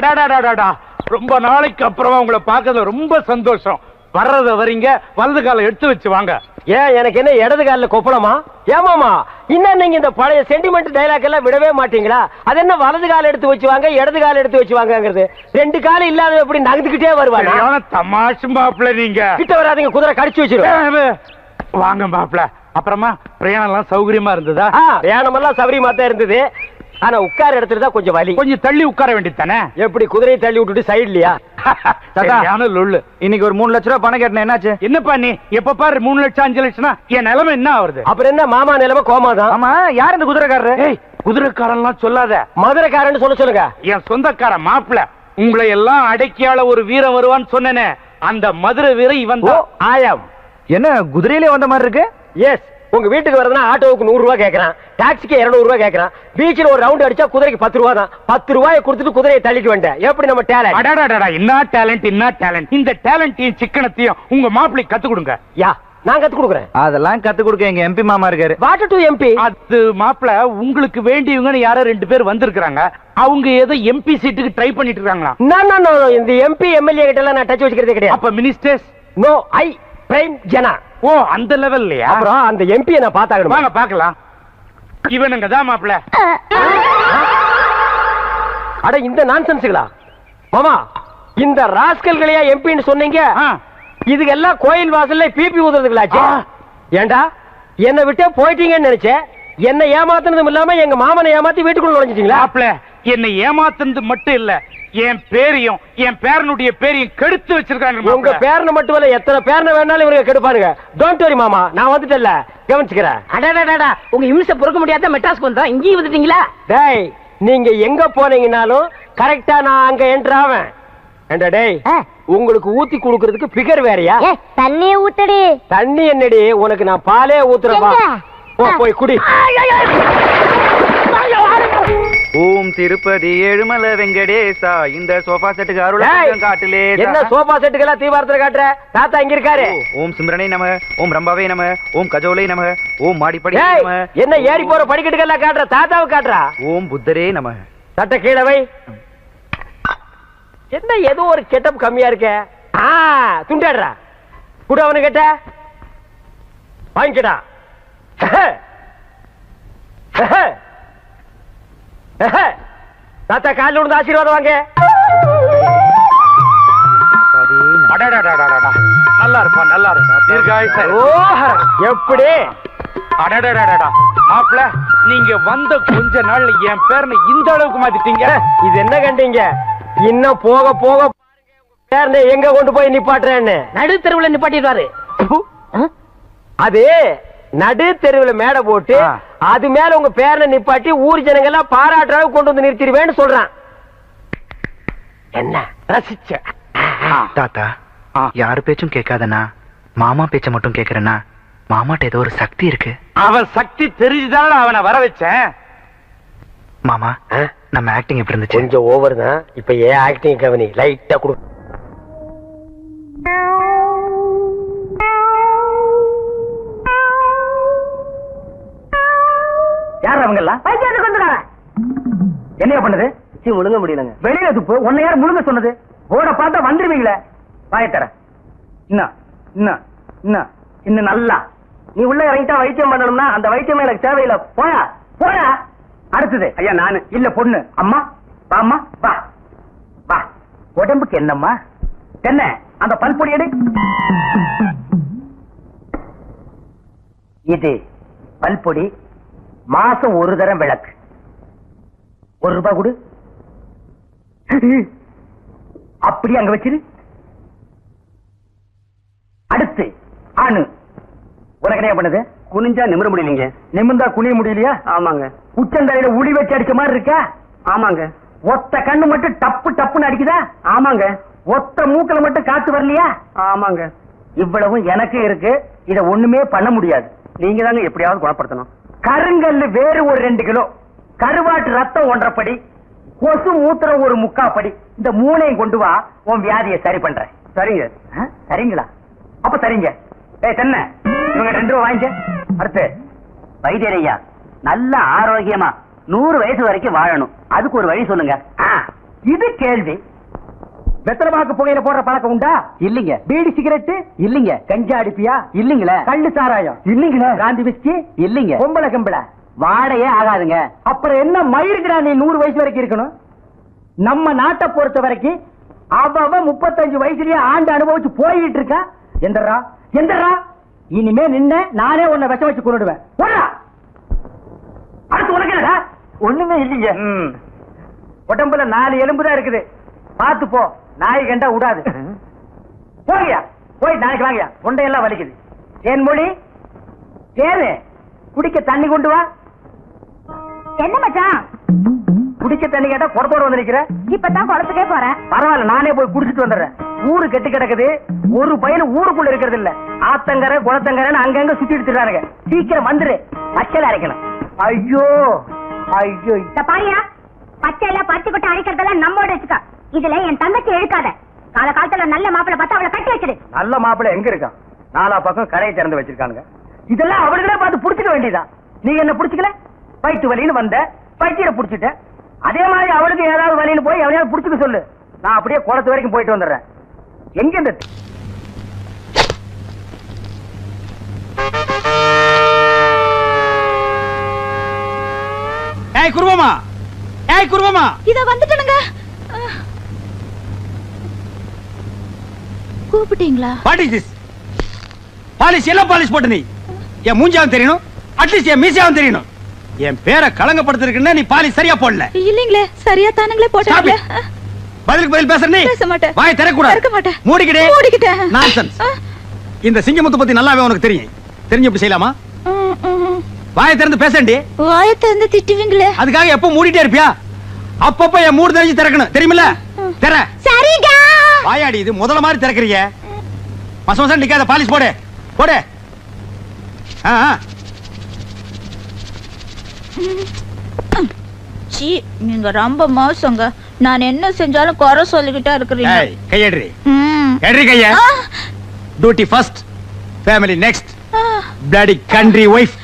அடாடாடாடா, ரொம்ப நாளைக்கு அப்புறமா உங்களை பார்க்கறதுல ரொம்ப சந்தோஷம். வர்றத வரீங்க, வலது காலை எடுத்து வச்சு வாங்க. ஏன் எனக்கு என்ன இடது காலில் கொப்பளமா? ஏமாமா இன்னும் நீங்க இந்த பழைய சென்டிமெண்ட் டைலாக் எல்லாம் விடவே மாட்டீங்களா? அது என்ன வலது கால எடுத்து வச்சு வாங்க, இடது கால எடுத்து வச்சு வாங்கங்கிறது? ரெண்டு காலம் இல்லாத எப்படி நகர்ந்துகிட்டே வருவாங்க? தமாஷு மாப்பிள்ள, நீங்க கிட்ட வராதீங்க, குதிரை கடிச்சு வச்சிருவேன். வாங்க மாப்பிள்ள. அப்புறமா பிரயாணம் எல்லாம் சௌகரியமா இருந்ததா? பிரயாணம் எல்லாம் சௌகரியமா தான் இருந்தது. ஆனா உட்கார இடத்துல தான் கொஞ்சம் வலி. கொஞ்சம் தள்ளி உட்கார வேண்டியது தானே? எப்படி குதிரையை தள்ளி விட்டுட்டு சைட்லயா? இன்னைக்கு ஒரு 3 லட்சம் ரூபாய் பணம் கேட்டேன், என்னாச்சு? என்னப்பா நீ எப்ப பாரு 3 லட்சம் 5 லட்சம்னா என் நிலைமை என்ன ஆகுது? அப்புறம் என்ன மாமா நிலைமை கோமாதான். ஆமா, யார் இந்த குதிரைக்காரரு? குதிரைக்காரன் சொல்லாத, மதுரைக்காரன் சொல்லுங்க. என் சொந்தக்காரன் மாப்பிள்ள. உங்களை எல்லாம் அடக்கியால ஒரு வீரன் வருவான்னு சொன்னேனே, அந்த மதுரை வீரன் இவன் தான். ஆயம். என்ன குதிரையிலே வந்த மாதிரி இருக்கு? எஸ். உங்க வீட்டுக்கு வரதுன்னா ஆட்டோவுக்கு 100 ரூபாய் கேட்கறான், டாக்ஸிக்கு 200 ரூபாய் கேட்கறான். பீச்சில் ஒரு ரவுண்ட் அடிச்சா குதிரைக்கு 10 ரூபாய் தான். 10 ரூபாயை கொடுத்துட்டு குதிரையை தள்ளிட்டு வந்தேன். எப்படி நம்ம டேலண்ட்? அடாடாடா, என்ன டேலண்ட், என்ன டேலண்ட்! இந்த டேலண்டையும் சிக்கனத்தையும் உங்க மாப்பிள்ளை கத்து கொடுங்க. யா, நான் கத்து கொடுக்குறேன். அதெல்லாம் கத்து கொடுக்க எங்க எம்பி மாமா இருக்காரு. What to MP? அது மாப்பிள்ள, உங்களுக்கு வேண்டியவங்கன்னு யாரோ 2 பேர் வந்திருக்காங்க. அவங்க ஏதோ எம்பி சீட்டுக்கு ட்ரை பண்ணிட்டு இருக்காங்களா? நோ, இந்த எம்பி எம்எல்ஏ கிட்ட எல்லாம் நான் டச் வச்சுக்கிறதே கிடையாது. அப்ப மினிஸ்டர்ஸ்? நோ, ஐ பிரைம் ஜனா. ஓ, அந்த லெவல்லயா? அப்புறம் அந்த எம்பியை நான் பார்த்தாகணும். வாங்க பார்க்கலாம். இவனுங்க தான் மாப்பிள்ள. அட இந்த நான்சென்ஸ்களா மாமா? இந்த ராஸ்கல்களையா எம்பின்னு சொன்னீங்க? இதுக்கெல்லாம் கோயில் வாசல்ல பிபி ஊதுறதுங்களாச்சு. ஏண்டா என்னை விட்டே போயிட்டீங்கன்னு நினைச்சேன். என்ன ஏமாத்துனதும் இல்லாம எங்க மாமனை ஏமாத்தி வீட்டுக்குள்ள நுழைஞ்சிட்டீங்களா? மாப்பிள்ள, என்னை ஏமாத்துனது மட்டும் இல்ல, என் பேரையும் என் பேரனுடைய பேரையும் கெடுத்து வச்சிருக்காங்க. உங்க பேரனை மட்டும் இல்ல, எத்தனை பேரனை வேணாலும் இவங்க கெடுப்பாருங்க. டோன்ட் வரி மாமா, நான் வந்துட்டேன்ல, கவனிச்சுக்கிறேன். அடடடடா, உங்க இம்சை பொறுக்க முடியாத மெட்ராஸ்க்கு வந்தோம், இங்கேயும் வந்துட்டீங்களா? டேய், நீங்க எங்க போனீங்கனாலும் கரெக்டா நான் அங்க என்டர் ஆவேன். ஏண்டா டேய், உங்களுக்கு ஊத்தி குடுக்கிறதுக்கு பிகர் வேறயா? தண்ணி ஊத்தடி. தண்ணி என்னடி, உனக்கு நான் பாலே ஊத்துறேன். போய் குடி. ஓம் திருப்பதி ஏழுமலை வெங்கடேசா, இந்த சோஃபா செட்டுக்கு அருள் காட்டுலே. என்ன சோஃபா செட்டுக்கெல்லாம் தீபாரத்துல காட்டுற? தாத்தா இங்க இருக்காரு. ஓம் சிம்ரனை நம, ஓம் ரம்பாவே நம, ஓம் கஜோலை நம, ஓம் மாடிப்படி நம. என்ன ஏறி போற படிக்கட்டுக்கெல்லாம் காட்டுற? தாத்தாவை காட்டுறா. ஓம் புத்தரே நம. சட்ட கீழே வை. என்ன ஏதோ ஒரு கெட்டப் கம்மியா இருக்க? துண்டாடுறா. கூட அவனு கேட்ட வாங்கிக்கடா. தாத்தா காலில் விழுந்து ஆசீர்வாதம் வாங்க. நல்லா இருப்பா, நல்லா இருப்பா. தீர்காயுசு. எப்படி? அடடடடா மாப்பிள்ள, நீங்க வந்த கொஞ்ச நாள்ல என் பேரனை இந்த அளவுக்கு மாத்திட்டீங்க. இது என்ன கண்டீங்க? இன்னும் போக போக பேரனை எங்க கொண்டு போய் நிப்பாட்டுறேன்னு நடு தெருவுல நிப்பாட்டிடுவாரு. அது நடு தெருவுல மேடை போட்டு அது மேல உங்க பேரனை நிப்பாட்டி ஊர் ஜனங்க எல்லாம் பாராட்டுறாங்க கொண்டு வந்து நிறுத்திடுவேன்னு சொல்றான். என்ன ரசிச்ச? தாத்தா, யாரு பேச்சும் கேட்காதனா, மாமா பேச்ச மட்டும் கேக்குறேன்னா, மாமாட்ட ஏதோ ஒரு சக்தி இருக்கு. அவன் சக்தி தெரிஞ்சுதான அவனை வர வச்சேன். மாமா, நம்ம ஆக்டிங் எப்படி இருந்துச்சு? கொஞ்சம் ஓவர் தான். இப்ப ஏன் ஆக்டிங் கவனி லைட்டா கொடு. யார் அவங்க எல்லாம்? என்ன பண்ணுது? முழுங்க முடியலங்க. வெளியில துப்பு. உன்னை யார் முழுங்க சொன்னது? போட பார்த்தா வந்துருவீங்களே. வாயத்தர. இன்னும் நல்லா நீ உள்ள இறங்கிட்டா வைத்தியம் பண்ணணும்னா அந்த வைத்தியம் எனக்கு தேவையில்லை. போயா போயா. அடுத்தது ஐயா நானு இல்ல பொண்ணு. அம்மா வாம்மா, வா வா. உடம்புக்கு என்னம்மா? என்ன அந்த பல்பொடி எடு. இது பல்பொடி. மாசம் ஒரு தரம் விளக்கு. 1 ரூபாய் கொடு. அப்படி அங்க வச்சிரு. அடுத்து ஆணு. உனக்கு என்ன பண்ணுது? குனிஞ்சா நிமிர முடியலீங்க. நிமிர்ந்தா குனிய முடியலையா? ஆமாங்க. உச்சந்தலையில உளி வச்சு அடிச்ச மாதிரி இருக்கா? ஆமாங்க. ஒத்த கண்ணு மட்டும் டப்பு டப்புன்னு அடிக்குதா? ஆமாங்க. ஒத்த மூக்கல மட்டும் காத்து வரலையா? ஆமாங்க. இவ்வளவும் எனக்கு இருக்கு. இத ஒண்ணுமே பண்ண முடியாது. நீங்க தாங்க எப்படியாவது குணப்படுத்தணும். கருங்கல்லு வேறு ஒரு 2 கிலோ, கருவாட்டு ரத்தம் 1.5 படி, கொசு மூத்திரம் ஒரு 3/4 படி. இந்த 3ஐயும் கொண்டு வா, உன் வியாதியை சரி பண்றேன். சரிங்க. சரிங்களா? அப்ப சரிங்க. தென்ன இவங்க 2 ரூபாய் வாங்கிக்க. அடுத்து வைத்தியரையா, நல்ல ஆரோக்கியமா 100 வயசு வரைக்கும் வாழணும். அதுக்கு ஒரு வழி சொல்லுங்க. இது கேள்வி. வெத்தலமாக்கு புகையில போடுற பழக்கம் உண்டா? இல்லீங்க. பீடி சிகரெட்? இல்லீங்க. கஞ்சா அடிப்பியா? இல்லீங்களே. கள்ளு சாராயம்? இல்லீங்களே. காந்தி விஸ்கி? இல்லீங்க. பொம்பளை கம்பளை வாடையே ஆகாதுங்க. அப்புறம் என்ன மயிருக்குடா நீ 100 வயசு வரைக்கும் இருக்கணும்? நம்ம நாட்டை பொறுத்த வரைக்கும் அவன் 35 வயசுலயே ஆண்டு அனுபவிச்சு போயிட்டு இருக்கா. எந்தரா எந்தரா இனிமே நின்ன நானே உன்னை விஷம் வச்சு கொண்டுடுவேன். அடுத்து உனக்கு என்னடா? ஒண்ணுமே இல்லைங்க. உடம்புல 4 எலும்பு தான் இருக்குது. பார்த்து போ, நாய் கண்டா விடாது. போகியா போய் நாளைக்கு வாங்கியா, தொண்டையெல்லாம் வலிக்குது. தேன்மொழி தேனு குடிக்க தண்ணி கொண்டு வா. என்ன மச்சான்? குடிக்க தண்ணி கேட்டா குடத்தோட வந்து நிக்கிற. இப்பதான் குளத்துக்கே போறேன். பரவாயில்ல, நானே போய் குடிச்சிட்டு வந்துடுறேன். ஊரு கெட்டு கிடக்குது, ஒரு பையன் ஊருக்குள்ள இருக்கிறது இல்ல. ஆத்தங்கரை குளத்தங்கரைன்னு அங்கங்க சுத்திட்டு இருக்கானுங்க. சீக்கிரம் வந்துரு, பச்சையில அரைக்கணும். ஐயோ ஐயோ. பாரியா, பச்சையில பச்சை கொட்டை அரைக்கிறதெல்லாம் நம்மோட வச்சுக்க. இதுல என் தங்கச்சி எழுக்காத. காலகாலத்துல நல்ல மாப்பிள்ளை பார்த்தா அவளை கட்டி வச்சிரு. நல்ல மாப்பிள்ளை எங்க இருக்கான்? 4 பக்கம் கரையை திறந்து வச்சிருக்கானுங்க. இதெல்லாம் அவளுகளே பார்த்து புடிச்சுக்க வேண்டியதா. நீ என்ன புடிச்சுக்கல? வயிற்று வலின்னு வந்த, வயிற்ற புடிச்சிட்ட. அதே மாதிரி அவளுக்கு ஏதாவது வலின்னு போய் எவனையாவது புடிச்சுக்க சொல்லு. நான் அப்படியே குளத்து வரைக்கும் போயிட்டு வந்துடுறேன். எங்க இந்த ஏய் குருவமா, ஏய் குருவமா, இத வந்துட்டனுங்க. கூப்பிட்டீங்களா? What is this? பாலிஷ் எல்லாம் பாலிஷ் போட்டு நீ என் மூஞ்சாவும் தெரியணும், அட்லீஸ்ட் என் மீசாவும் தெரியணும். என் பேரை களங்கப்படுத்திருக்குன்னா நீ பாலிஷ் சரியா போடல. இல்லீங்களே, சரியா தானுங்களே போட்டாங்க. பதிலுக்கு பதில் பேசுற நீ பேச மாட்டேன். வாயை திறக்கூடாது. திறக்க மாட்டேன். மூடிக்கிட்டே. நான்சென்ஸ். இந்த சிங்கமுத்து பத்தி நல்லாவே உனக்கு தெரியும். தெரிஞ்சு இப்படி செய்யலாமா? வாயை திறந்து பேசண்டி. வாயை திறந்து திட்டுவீங்களே. அதுக்காக எப்ப மூடிட்டே இருப்பியா? அப்பப்ப என் மூடு தெரிஞ்சு திறக்கணும், தெரியுமில்ல? திற. சரிங்க. வாயாடி, இது முதல்ல மாதிரி திறக்கறீங்க. மசமசம் நிக்காத, பாலிஷ் போடு போடு. சீ, நீங்க ரொம்ப மோசங்க. நான் என்ன செஞ்சாலும் குறை சொல்லிக்கிட்டே இருக்கிறீங்க. கையேடுறி ஏடுறி கைய. Duty first, family next. Bloody country wife.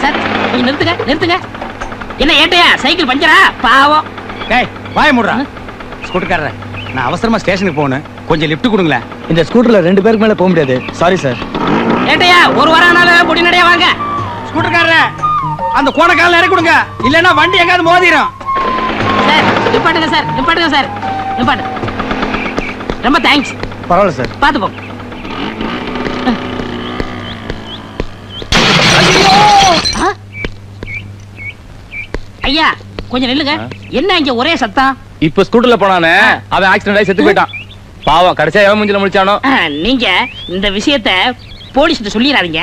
Sir கொஞ்சம் நிறுத்துங்க நிறுத்துங்க. என்ன ஏட்டையா சைக்கிள் பஞ்சரா? பாவம். டேய் வாய மூடுறா. ஸ்கூட்டர்காரரே, நான் அவசரமா ஸ்டேஷனுக்கு போகணும், கொஞ்சம் லிஃப்ட் கொடுங்களேன். இந்த ஸ்கூட்டர்ல 2 பேருக்கு மேல போக முடியாது. Sorry sir. ஏட்டையா ஒரு வாரம் பொடி நடையா வாங்க. ஸ்கூட்டர்காரரே, அந்த கோணக்கால இறக்கி கொடுங்க, இல்லன்னா வண்டி எங்காவது மோதிரும். சார் நிப்பாட்டுங்க சார், நிப்பாட்டுங்க சார், நிப்பாட்டு. ரொம்ப தேங்க்ஸ். பரவாயில்ல சார். பார்த்து போங்க. ஐயா கொஞ்சம் நில்லுங்க. என்ன இங்க ஒரே சத்தம்? இப்ப ஸ்கூட்டர்ல போனானே, அவன் ஆக்சிடென்ட் ஆகி செத்து போயிட்டான். பாவம், கடைசியா எவன் மூஞ்சில முடிச்சானோ. நீங்க இந்த விஷயத்த போலீஸ்கிட்ட சொல்லிடாதீங்க.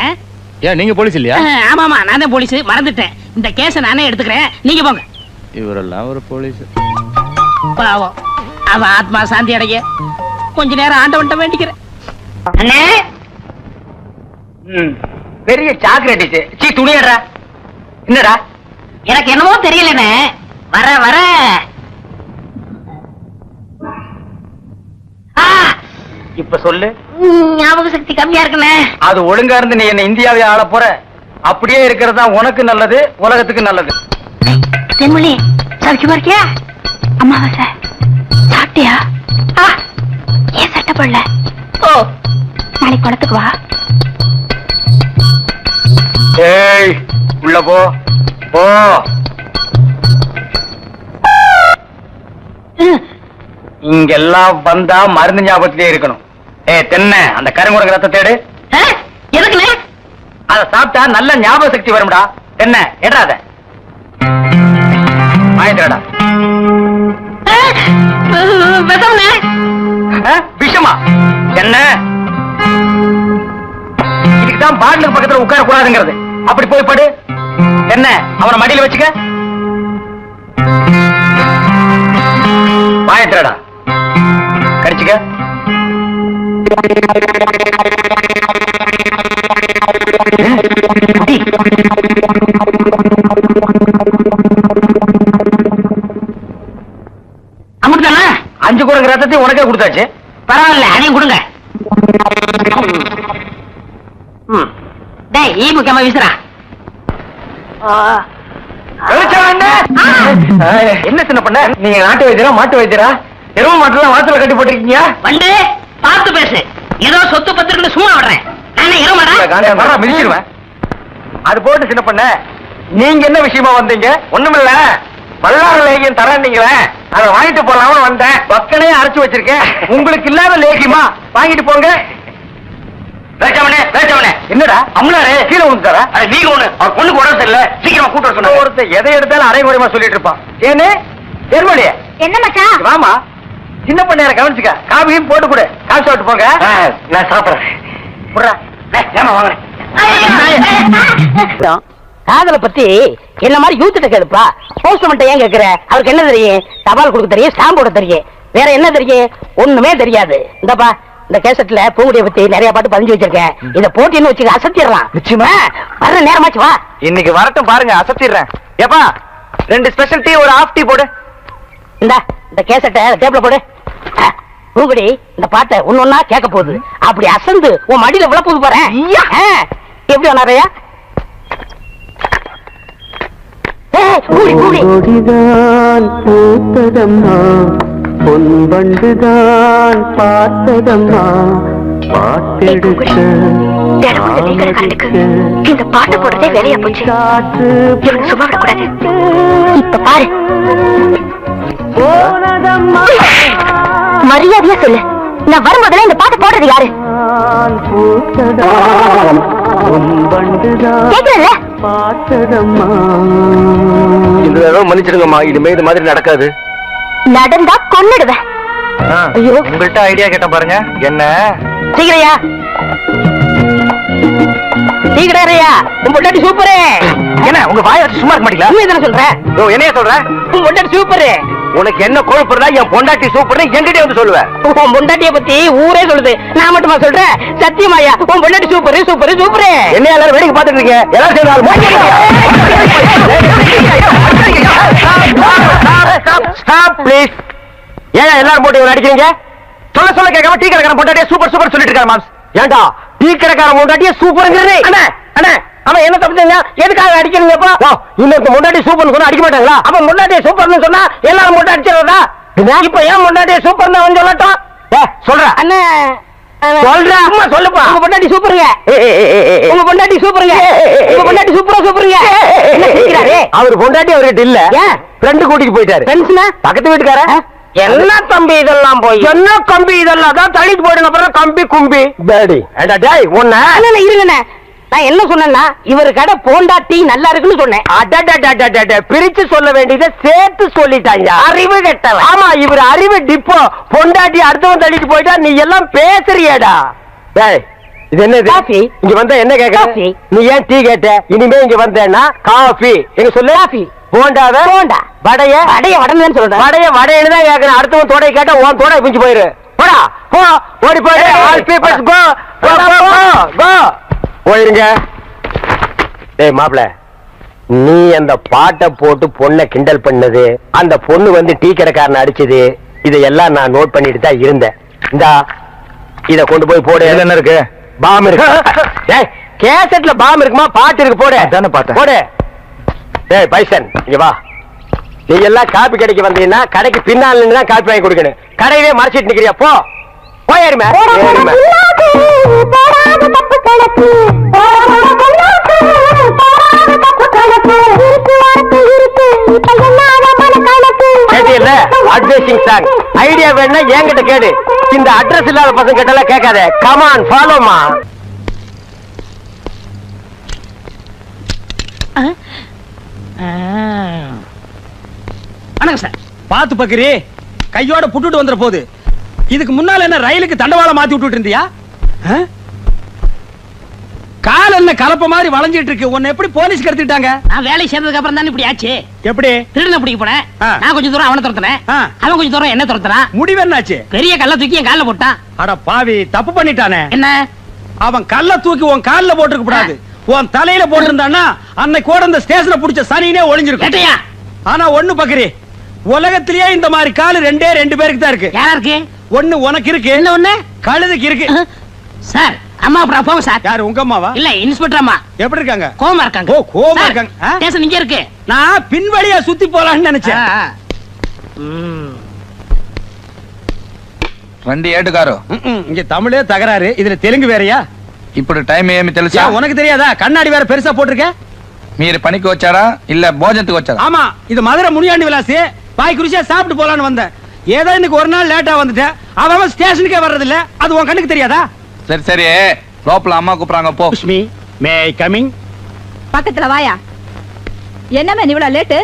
ஏன் நீங்க போலீஸ் இல்லையா? ஆமாமா, நான் தான் போலீஸ், மறந்துட்டேன். இந்த கேஸ நானே எடுத்துக்கிறேன், நீங்க போங்க. இவரெல்லாம் ஒரு போலீஸ். பாவம், அவன் ஆத்மா சாந்தி அடைய கொஞ்ச நேரம் ஆண்டவன்ட்ட வேண்டிக்கிறேன். அண்ணே, பெரிய சாக்லேட் சீ துணியடா. என்னடா? எனக்கு என்னமோ தெரியலனே, வர வர இப்ப சொல்லு. ஞாபக சக்தி கம்மியா இருக்குனே. அது ஒழுங்கா இருந்து நீ என்ன இந்தியாவை ஆள போற. அப்படியே இருக்கிறதா உனக்கு நல்லது, உலகத்துக்கு நல்லது. தென்மொழி, சௌக்கியமா இருக்கியா? அம்மாவாசை சாப்பிட்டியா? ஏன் சட்டை போடல? ஓ, நாளைக்கு குளத்துக்கு வா. ஏய், உள்ள போ போ. இங்கெல்லாம் வந்தா மருந்து ஞாபகத்திலே இருக்கணும். தென்னை, அந்த கருங்குரங்கு ரத்த தேடு. எதுக்குண்ணே? அத சாப்பிட்டா நல்ல ஞாபக சக்தி வரும்டா. தென்னை எடாத வாங்கிடா. விஷமா என்ன? இதுக்குதான் பாட்டிலுக்கு பக்கத்துல உட்கார கூடாதுங்கிறது. அப்படி போய் படு. என்ன, அவனை மடியில வச்சுக்க. வாயத்திரடா, கடிச்சுக்க. அமுதானே? 5 குரங்கு ரத்தத்தை உனக்கே கொடுத்தாச்சு. பரவாயில்ல, அதையும் கொடுங்க. டேய், ஈ முக்கியமா வீசுறா. என்ன சின்ன பண்ண? நீங்க நாட்டு வைத்தியரா மாட்டு வைத்தியரா? எரும மாட்டுலாம் வாசல கட்டி போட்டிருக்கீங்க. வந்து பார்த்து பேசு. ஏதோ சொத்து பத்திரன்னு சும்மா விடுறேன். நானே இருமாடா மிதிச்சிருவேன். அது போட்டு சின்ன பண்ண, நீங்க என்ன விஷயமா வந்தீங்க? ஒண்ணுமில்ல, பல்லாறு லேகியம் தரீங்களே, அதை வாங்கிட்டு போலாம்னு வந்தேன். பக்கனே அரைச்சு வச்சிருக்கேன். உங்களுக்கு இல்லாத லேகியமா? வாங்கிட்டு போங்க. என்னடா அம்லாரே கீழே விழுந்துட்டாரா? நீங்க ஒண்ணு அவர் பொண்ணுக்கு உடம்பு சரியில்லை, சீக்கிரமா கூட்டு வர. ஒருத்தர் எதை எடுத்தாலும் அரைகுறைமா சொல்லிட்டு இருப்பான். ஏன்னு ஏர்மொழியே என்ன மச்சான்? வாமா, சின்ன பண்ணையார கவனிச்சுக்க. காபியும் போட்டு கொடு, காசு சாப்பிட்டு போங்க. நான் சாப்பிடுறேன். காதல பத்தி என்ன மாதிரி யூத்திட்ட கேளுப்பா. போஸ்ட்மேன் ஏன் கேக்குற? அவருக்கு என்ன தெரியும்? தபால் கொடுக்க தெரியும், ஸ்டாம்ப் போட தெரியும், வேற என்ன தெரியும்? ஒண்ணுமே தெரியாது. இந்தப்பா, இந்த கேசட்ல பூங்குடியை பத்தி நிறைய பாட்டு பதிஞ்சு வச்சிருக்கேன். இத போட்டின்னு வச்சுக்க, அசத்திடலாம். நிச்சயமா வர்ற நேரமாச்சு, வா. இன்னைக்கு வரட்டும் பாருங்க, அசத்திடுறேன். ஏப்பா 2 ஸ்பெஷல் டீ, ஒரு ஹாஃப் டீ போடு. இந்த கேசட்டை டேபிள்ல போடு. பூங்குடி இந்த பாட்டை ஒன்னொன்னா கேட்க போகுது. அப்படி அசந்து உன் மடியில விழ போது பாரு. எப்படி வராயா? கொடிதான் பூத்ததம்மா, பொன்பண்டுதான் பார்த்ததம்மா, பாட்டெடுக்க இந்த பாட்டு போடுறதே வேலையா போச்சு. சும்மா விடக்கூடாது. இப்ப பாரு, மரியாதையா சொல்லு. நான் வரும்போதெல்லாம் இந்த பாட்டு போடுறது யாரு? கேக்குறல்ல? மன்னிச்சிடுங்கம்மா, இனிமே இது மாதிரி நடக்காது. நடந்தா கொன்னுடுவேன். ஐயோ, உங்கள்கிட்ட ஐடியா கேட்ட பாருங்க. என்ன சீக்கிரையா, சீக்கிரையா, உன் பொண்டாட்டி சூப்பரு. என்ன உங்க வாயை வச்சு சும்மா இருக்க மாட்டீங்களா? நீ என்ன சொல்ற? என்னைய சொல்ற? உன் பொண்டாட்டி சூப்பரு. உனக்கு என்ன கொழுப்புறதா? என் பொண்டாட்டி சூப்பர்னு என்கிட்ட வந்து சொல்லுவேன். உன் பொண்டாட்டிய பத்தி ஊரே சொல்லுது, நான் மட்டுமா சொல்றேன்? சத்தியமாயா, உன் பொண்டாட்டி சூப்பரு சூப்பரு சூப்பரு. என்ன எல்லாரும் வேடிக்கை பார்த்துட்டு இருக்கீங்க? எல்லாரும் சேர்ந்து ஏன் எல்லாரும் போட்டு இவரை அடிக்கிறீங்க? சொல்ல சொல்ல கேட்காம டீ கடைக்காரன் பொண்டாட்டியே சூப்பர் சூப்பர் சொல்லிட்டு இருக்காரு மாம்ஸ். ஏண்டா டீ கடைக்காரன் பொண்டாட்டியே சூப்பர்ங்கிறது? அண்ணே அண்ணே, அவன் என்ன தப்பு செஞ்சா? எதுக்காக அடிக்கிறீங்கப்பா? இன்னொரு முன்னாடி சூப்பர்னு சொன்னா அடிக்க மாட்டாங்களா? அவன் முன்னாடியே சூப்பர்னு சொன்னா எல்லாரும் முன்னாடி அடிச்சிடறதா? இப்ப ஏன் முன்னாடியே சூப்பர்னு அவன் சொல்லட்டும். சொல்ற அண்ணே, சொல்றா, அம்மா சொல்லுப்பா. உங்க பொண்டாட்டி சூப்பருங்க, உங்க பொண்டாட்டி சூப்பருங்க, உங்க பொண்டாட்டி சூப்பரா சூப்பருங்க. அவர் பொண்டாட்டி அவர்கிட்ட இல்ல, ஃப்ரெண்டு கூட்டிட்டு போயிட்டாரு. ஃப்ரெண்ட்ஸ்னா பக்கத்து வீட்டுக்கார. என்ன தம்பி இதெல்லாம் போய்? என்ன கம்பி இதெல்லாம்? தான் தள்ளிட்டு போயிடுங்க, அப்புறம் கம்பி கும்பி பேடி. ஏண்டா டேய் ஒண்ணு இருங்கண்ணே, நான் என்ன சொன்னேன்னா இவர் கடை பொண்டாட்டி நல்லா இருக்குன்னு சொன்னேன். அடடடடடட, பிரிச்சு சொல்ல வேண்டியதை சேர்த்து சொல்லிட்டாங்க. அறிவு கெட்டவன். ஆமா, இவர் அறிவு டிப்போ. பொண்டாட்டி அடுத்தவன் தள்ளிட்டு போயிட்டா நீ எல்லாம் பேசுறியடா. டேய் இது என்ன? காஃபி. இங்க வந்தா என்ன கேட்க? நீ ஏன் டீ கேட்ட? இனிமே இங்க வந்தேன்னா காஃபி. எங்க சொல்லு. காஃபி. போண்டாத போண்டா. வடைய வடைய வடன்னு சொல்றேன். வடைய வடைன்னு தான் கேட்கறேன். அடுத்தவன் தோடை கேட்டா உன் தோடை பிஞ்சு போயிரு. போடா போ, ஓடி போயிடு. ஆல் பீப்பிள்ஸ் கோ கோ கோ கோ. போயிருங்க. டேய் மாப்ள, நீ அந்த பாட்டை போட்டு பொண்ணை கிண்டல் பண்ணது, அந்த பொண்ணு வந்து டீ கடைக்காரனை அடிச்சது, இதையெல்லாம் நான் நோட் பண்ணிட்டு தான் இருந்தேன். இந்தா இத கொண்டு போய் போடு. என்ன இருக்கு? பாம் இருக்கு. டேய் கேசட்ல பாம் இருக்குமா? பாட்டு இருக்கு, போடு. அதானே பாட்டு, போடு. டேய் பைசன், இங்க வா. நீ எல்லாம் காப்பி கடைக்கு வந்தீங்கன்னா கடைக்கு பின்னால நின்னு தான் காப்பி வாங்கி கொடுக்கணும். கடையவே மறைச்சிட்டு நிக்கிறியா? போ போயிருமே. கேட்டியல்ல அட்வைசிங் சாங். ஐடியா வேணும்னா என்கிட்ட கேடு. இந்த அட்ரஸ் இல்லாத பசங்க கிட்ட எல்லாம் கேட்காத. கமான் ஃபாலோமா. வணக்கம் சார். பாத்து பக்கரி, கையோட புட்டுட்டு வந்துற போது. இதுக்கு முன்னால என்ன ரயிலுக்கு தண்டவாளம் மாத்தி விட்டுட்டு இருந்தியா? கால் என்ன கலப்ப மாதிரி வளைஞ்சிட்டு இருக்கு. உன்னை எப்படி போலீஸ் கடத்திட்டாங்க? நான் வேலை சேர்ந்ததுக்கு அப்புறம் தான் இப்படி ஆச்சு. எப்படி? திருடனை பிடிக்க போனேன். நான் கொஞ்சம் தூரம் அவனை துரத்துனேன், அவன் கொஞ்சம் தூரம் என்ன துரத்துறான். முடிவு என்னாச்சு? பெரிய கல்ல தூக்கி என் கால்ல போட்டான். அட பாவி, தப்பு பண்ணிட்டானே. என்ன? அவன் கல்ல தூக்கி உன் கால்ல போட்டுக்க கூடாது, உன் தலையில போட்டிருந்தான்னா அன்னைக்கு கூட இந்த ஸ்டேஷனை புடிச்ச சனினே ஒளிஞ்சிருக்கும். ஆனா ஒண்ணு பக்கரி, உலகத்திலேயே இந்த மாதிரி கால் ரெண்டே 2 பேருக்கு தான் இருக்கு. யாரா இருக்கு? ஒண்ணு உனக்கு இருக்கு, என்ன ஒண்ணு? கழுதுக்கு இருக்கு. சார் அம்மா அப்புறம் போங்க சார். யாரு உங்க அம்மாவா? இல்ல இன்ஸ்பெக்டர் அம்மா. எப்படி இருக்காங்க? கோவமா இருக்காங்க. ஓ, கோவமா சார், இருக்காங்க. ஆ? ஸ்டேஷன் இங்க இருக்கு. நான் பின்வழியா சுத்தி போலாம்னு நினைச்சேன். రండి ఏటుగారు இங்க தமிழே தகராறு, இதுல தெலுங்கு வேறயா? ఇప్పుడు టైం ఏమి తెలుసా? உனக்கு தெரியாதா? கண்ணாடி வேற பெருசா போட்டிருக்க. మీరు పనికి వచ్చారా இல்ல భోజనத்துக்கு వచ్చారా? ஆமா, இது மதுரை முனியாண்டி விலாசி. பாய் குருசியா சாப்பிட்டு போலான்னு வந்தேன். ஏதோ இன்னைக்கு ஒரு நாள் லேட்டா வந்துட்டேன். அவன் ஸ்டேஷனுக்கே வர்றது இல்ல. அது உன் கண்ணுக்கு தெரியாதா? சரி சரி, లోపల అమ్మ கூப்பிடுறாங்க போ. லட்சுமி, மே ஐ கமிங்? பக்கத்துல வாயா. என்ன மேன் இவ்வளவு லேட்டு?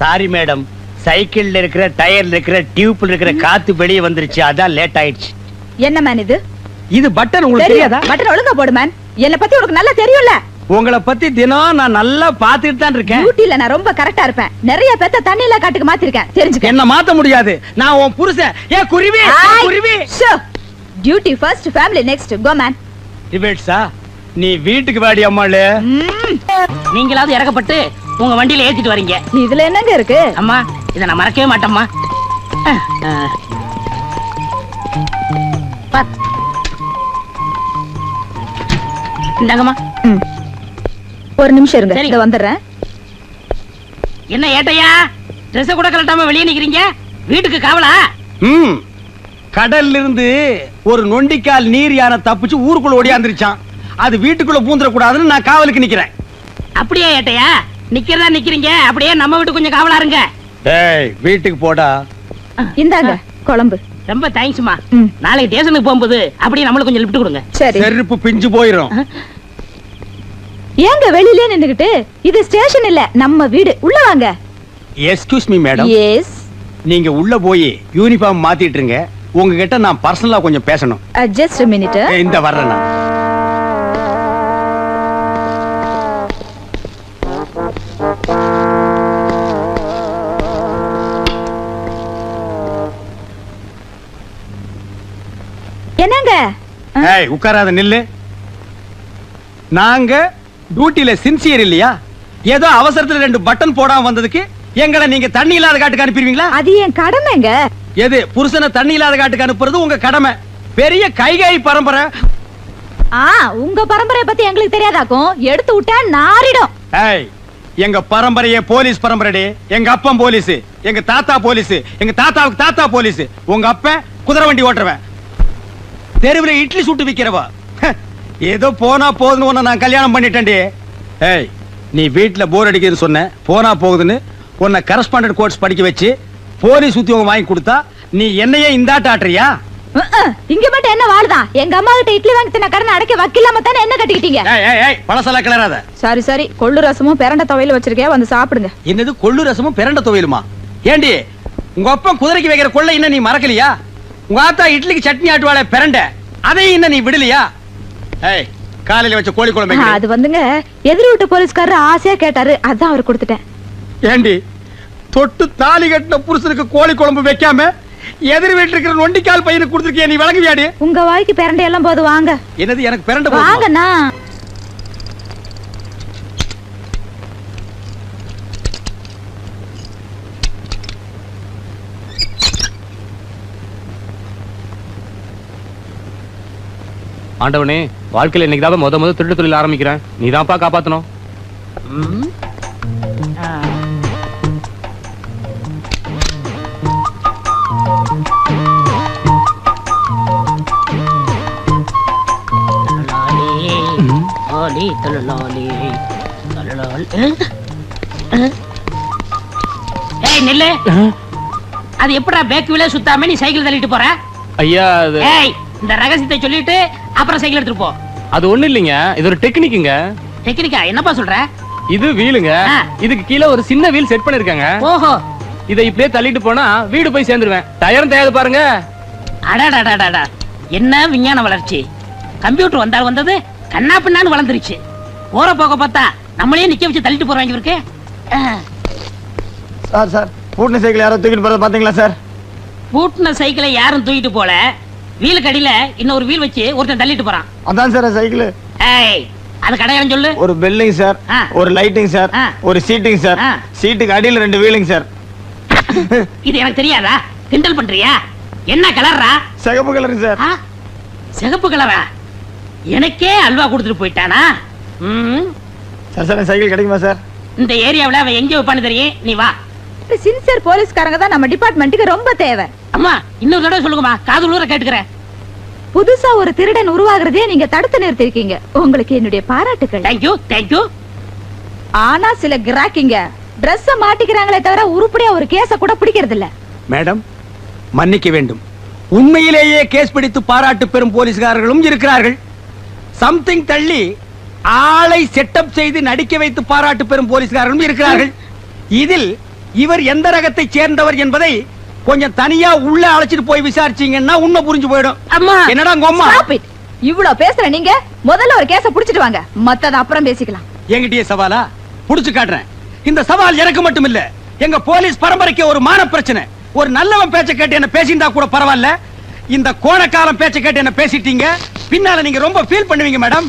சாரி மேடம், சைக்கிள்ல இருக்கிற டயர்ல இருக்கிற டியூப்ல இருக்கிற காத்து வெளியே வந்துருச்சு, அதான் லேட் ஆயிடுச்சு. என்ன மேன் இது? இது பட்டன் உங்களுக்கு தெரியாதா? பட்டன் ஒழுங்கா போடு மேன். என்ன பத்தி உனக்கு நல்லா தெரியும்ல. உங்களை பத்தி தினம் நான் நல்லா பாத்துட்டு தான் இருக்கேன். டியூட்டில நான் ரொம்ப கரெக்டா இருப்பேன். நிறைய பேத்த தண்ணியில காட்டுக்கு மாத்திருக்கேன், தெரிஞ்சுக்க. என்ன மாத்த முடியாது, நான் உன் புருஷன். ஏ குருவி, குருவி. Duty first, family next. Go man. டிபேட்ஸா? நீ வீட்டுக்கு வாடி அம்மாளு. நீங்களாவது இறக்கப்பட்டு உங்க வண்டியில ஏத்திட்டு வரீங்க. இதுல என்னங்க இருக்கு? அம்மா இத நான் மறக்கவே மாட்டேம்மா. இந்தாங்கம்மா. ஒரு நிமிஷம் இருங்க, சரி. இத வந்துடுறேன். என்ன ஏட்டையா, ட்ரெஸ் கூட கலட்டாம வெளியே நிக்கிறீங்க? வீட்டுக்கு காவலா? கடல்ல இருந்து ஒரு நொண்டிக்கால் நீர் யானை தப்பிச்சு ஊருக்குள்ள ஓடியாந்துருச்சான். அது வீட்டுக்குள்ள பூந்துட கூடாதுன்னு நான் காவலுக்கு நிக்கிறேன். அப்படியே ஏட்டையா? நிக்கிறதா நிக்கிறீங்க, அப்படியே நம்ம வீட்டுக்கு கொஞ்சம் காவலா இருங்க. டேய், வீட்டுக்கு போடா. இந்தாங்க குழம்பு. ரொம்ப தேங்க்ஸ்மா. நாளைக்கு ஸ்டேஷனுக்கு போகும்போது அப்படியே நம்மளுக்கு கொஞ்சம் லிஃப்ட் கொடுங்க. சரி. செருப்பு பிஞ்சு போயிரும். ஏங்க வெளியிலே நின்னுகிட்டு? இது ஸ்டேஷன் இல்ல, நம்ம வீடு. உள்ள வாங்க. Excuse me madam. எஸ். நீங்க உள்ள போய் யூனிஃபார்ம் மாத்திட்டு இருங்க. உங்ககிட்ட நான் பர்சனலா கொஞ்சம் பேசணும். Just a minute. இந்த வர்றேன் நான். என்னங்க? ஏய், உட்காராத, நில்லு. நாங்க டியூட்டில சின்சியர் இல்லையா? ஏதோ அவசரத்துல 2 பட்டன் போடாம வந்ததுக்கு எங்களை நீங்க தண்ணி இல்லாத காட்டுக்கு அனுப்பிடுவீங்களா? அது என் கடமைங்க. எது புருஷனை தண்ணி இல்லாத காட்டுக்கு அனுப்புறது உங்க கடமை. பெரிய கைகாய் பரம்பரை. உங்க பரம்பரைய பத்தி எங்களுக்கு தெரியாதாக்கும். எடுத்து விட்டா நாரிடும். ஏய், எங்க பரம்பரையே போலீஸ் பரம்பரைடி. எங்க அப்பன் போலீஸ், எங்க தாத்தா போலீஸ், எங்க தாத்தாவுக்கு தாத்தா போலீஸ். உங்க அப்பன் குதிரை வண்டி ஓட்டுறவன், தெருவுல இட்லி சுட்டு விக்கிறவா. ஏதோ போனா போதுன்னு உன்னை நான் கல்யாணம் பண்ணிட்டேன்டி. ஏய், நீ வீட்டுல போர் அடிக்குதுன்னு சொன்ன, போனா போகுதுன்னு உன்னை கரஸ்பாண்டன்ட் கோர்ஸ் படிக்க வச்சு போலீஸ் உத்தியோகம் வாங்கி கொடுத்தா நீ என்னையே இந்தாட்ட ஆட்டுறியா? இங்க மட்டும் என்ன வாழுதான்? எங்க அம்மா கிட்ட இட்லி வாங்கி தன கடனை அடைக்க வக்கில்லாம தானே என்ன கட்டிக்கிட்டீங்க? பழசலா கிளறாத. சரி சரி, கொள்ளு ரசமும் பிரண்ட துவையில வச்சிருக்கேன், வந்து சாப்பிடுங்க. என்னது கொள்ளு ரசமும் பிரண்ட துவையிலுமா? ஏண்டி, உங்க அப்பன் குதிரைக்கு வைக்கிற கொள்ளை இன்னும் நீ மறக்கலையா? உங்க ஆத்தா இட்லிக்கு சட்னி ஆட்டுவாளே பிரண்ட, அதையும் இன்னும் நீ விடலையா? ஏய், காலையில வச்ச கோழி குழம்பு. அது வந்துங்க எதிர் வீட்டு போலீஸ்காரர் ஆசையா கேட்டாரு, அதான் அவர் கொடுத்துட்டேன். ஏண்டி, தொட்டு தாலி கட்டின புருஷனுக்கு கோழி குழம்பு வைக்காம எதிர் வீட்டுல இருக்கிற நொண்டிக்கால் பையனுக்கு கொடுத்துருக்கிய, நீ விளங்குவியாடி? உங்க வாய்க்கு பிரண்டை எல்லாம் போது, வாங்க. என்னது எனக்கு பிரண்ட வாங்கண்ணா. ஆண்டவனே, வாழ்க்கையில இன்னைக்கு தான் முத திருட்டு தொழில் ஆரம்பிக்கிறேன். நீ தான்ப்பா காப்பாத்தணும். நெல்லு, அது எப்படா பேக் வீல சுத்தாம நீ சைக்கிள் தள்ளிட்டு போற? ஐயா, ஏய், இந்த ரகசியத்தை சொல்லிட்டு அப்புறம் சைக்கிள் எடுத்துட்டு போ. அது ஒண்ணு இல்லைங்க, இது ஒரு டெக்னிக்குங்க. டெக்னிக்கா? என்னப்பா சொல்ற? இது வீலுங்க. இதுக்கு கீழே ஒரு சின்ன வீல் செட் பண்ணிருக்காங்க. ஓஹோ, இதை இப்படியே தள்ளிட்டு போனா வீடு போய் சேர்ந்துருவேன். டயரும் தேயாது பாருங்க. அடாடாடாடா, என்ன விஞ்ஞான வளர்ச்சி! கம்ப்யூட்டர் வந்தால் வந்தது கண்ணா பின்னான்னு வளர்ந்துருச்சு. போற போக பார்த்தா நம்மளே நிக்க வச்சு தள்ளிட்டு போறாங்க இருக்கு. சார் சார், பூட்டின சைக்கிள் யாரோ தூக்கிட்டு போறத பாத்தீங்களா சார்? பூட்டின சைக்கிளை யாரும் தூக்கிட்டு போல, வீல் கடியில இன்னொரு வீல் வச்சு ஒருத்தன் தள்ளிட்டு போறான். அதான் சார் சைக்கிள். ஏய், அது கடையாளம் சொல்லு. ஒரு பெல்லிங் சார், ஒரு லைட்டிங் சார், ஒரு சீட்டிங் சார், சீட்டுக்கு அடியில 2 வீலிங் சார். இது எனக்கு தெரியாதா? கிண்டல் பண்றியா? என்ன கலர்ரா? சிகப்பு கலர் சார். சிகப்பு கலரா? எனக்கே அல்வா கொடுத்துட்டு போயிட்டானா? சார் சார் சைக்கிள் கிடைக்குமா சார்? இந்த ஏரியாவுல அவன் எங்க வைப்பான்னு தெரியும், நீ வா. சின்சியர் போலீஸ்காரங்க தான் நம்ம டிபார்ட்மெண்ட்டுக்கு ரொம்ப தேவை. அம்மா இன்னொரு தடவை சொல்லுங்கம்மா, காது ஊர கேட்டுக்கிறேன். புதுசா ஒரு திருடன் உருவாகிறதே நீங்க தடுத்து நிறுத்திருக்கீங்க. உங்களுக்கு என்னுடைய பாராட்டுகள். Thank you thank you. ஆனா சில கிராக்கிங்க Dress மாட்டிக்கிறாங்களே தவிர உருப்படியா ஒரு கேஸ கூட பிடிக்கிறது இல்ல. மேடம் மன்னிக்க வேண்டும், உண்மையிலேயே கேஸ் பிடித்து பாராட்டு பெறும் போலீஸ்காரர்களும் இருக்கிறார்கள். சம்திங் தள்ளி ஆளை செட்டப் செய்து நடிக்க வைத்து பாராட்டு பெறும் போலீஸ்காரர்களும் இருக்கிறார்கள். இதில் இவர் எந்த ரகத்தை சேர்ந்தவர் என்பதை கொஞ்சம் தனியா உள்ள அழைச்சிட்டு போய் விசாரிச்சீங்கன்னா உண்மை புரிஞ்சு போயிடும். அம்மா என்னடா உங்க Stop it. இவ்வளவு பேசுற நீங்க முதல்ல ஒரு கேஸ புடிச்சிட்டு வாங்க, மத்தத அப்புறம் பேசிக்கலாம். என்கிட்டயே சவாலா? புடிச்சு காட்டுறேன். இந்த சவால் எனக்கு மட்டும் இல்ல, எங்க போலீஸ் பரம்பரைக்கு ஒரு மான பிரச்சனை. ஒரு நல்லவன் பேச்ச கேட்டு என்ன பேசியிருந்தா கூட பரவாயில்ல, இந்த கோணக்காலம் பேச்ச கேட்டு என்ன பேசிட்டீங்க, பின்னால நீங்க ரொம்ப ஃபீல் பண்ணுவீங்க மேடம்.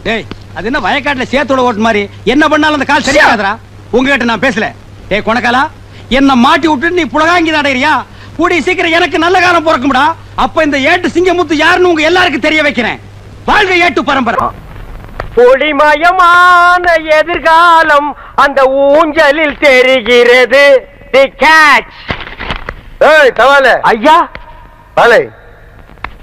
டேய் அது என்ன வயக்காட்டுல சேத்தோட ஓட்டு மாதிரி என்ன பண்ணாலும் அந்த கால் சரியாகாதரா? உங்ககிட்ட நான் பேசல. டேய் கோணக்காலா, என்ன மாட்டி விட்டு நீ புலகாங்கி நடைறியா? கூடி சீக்கிரம் எனக்கு நல்ல காலம் பிறக்கும்டா. அப்ப இந்த ஏட்டு சிங்கமுத்து யாருன்னு உங்க எல்லாருக்கும் தெரிய வைக்கிறேன். வாழ்க ஏட்டு பரம்பரை. பொடிமயமான எதிர்காலம் அந்த ஊஞ்சலில் தெரிகிறது. தி கேட்ச். ஏய் தவால ஐயா, பாலை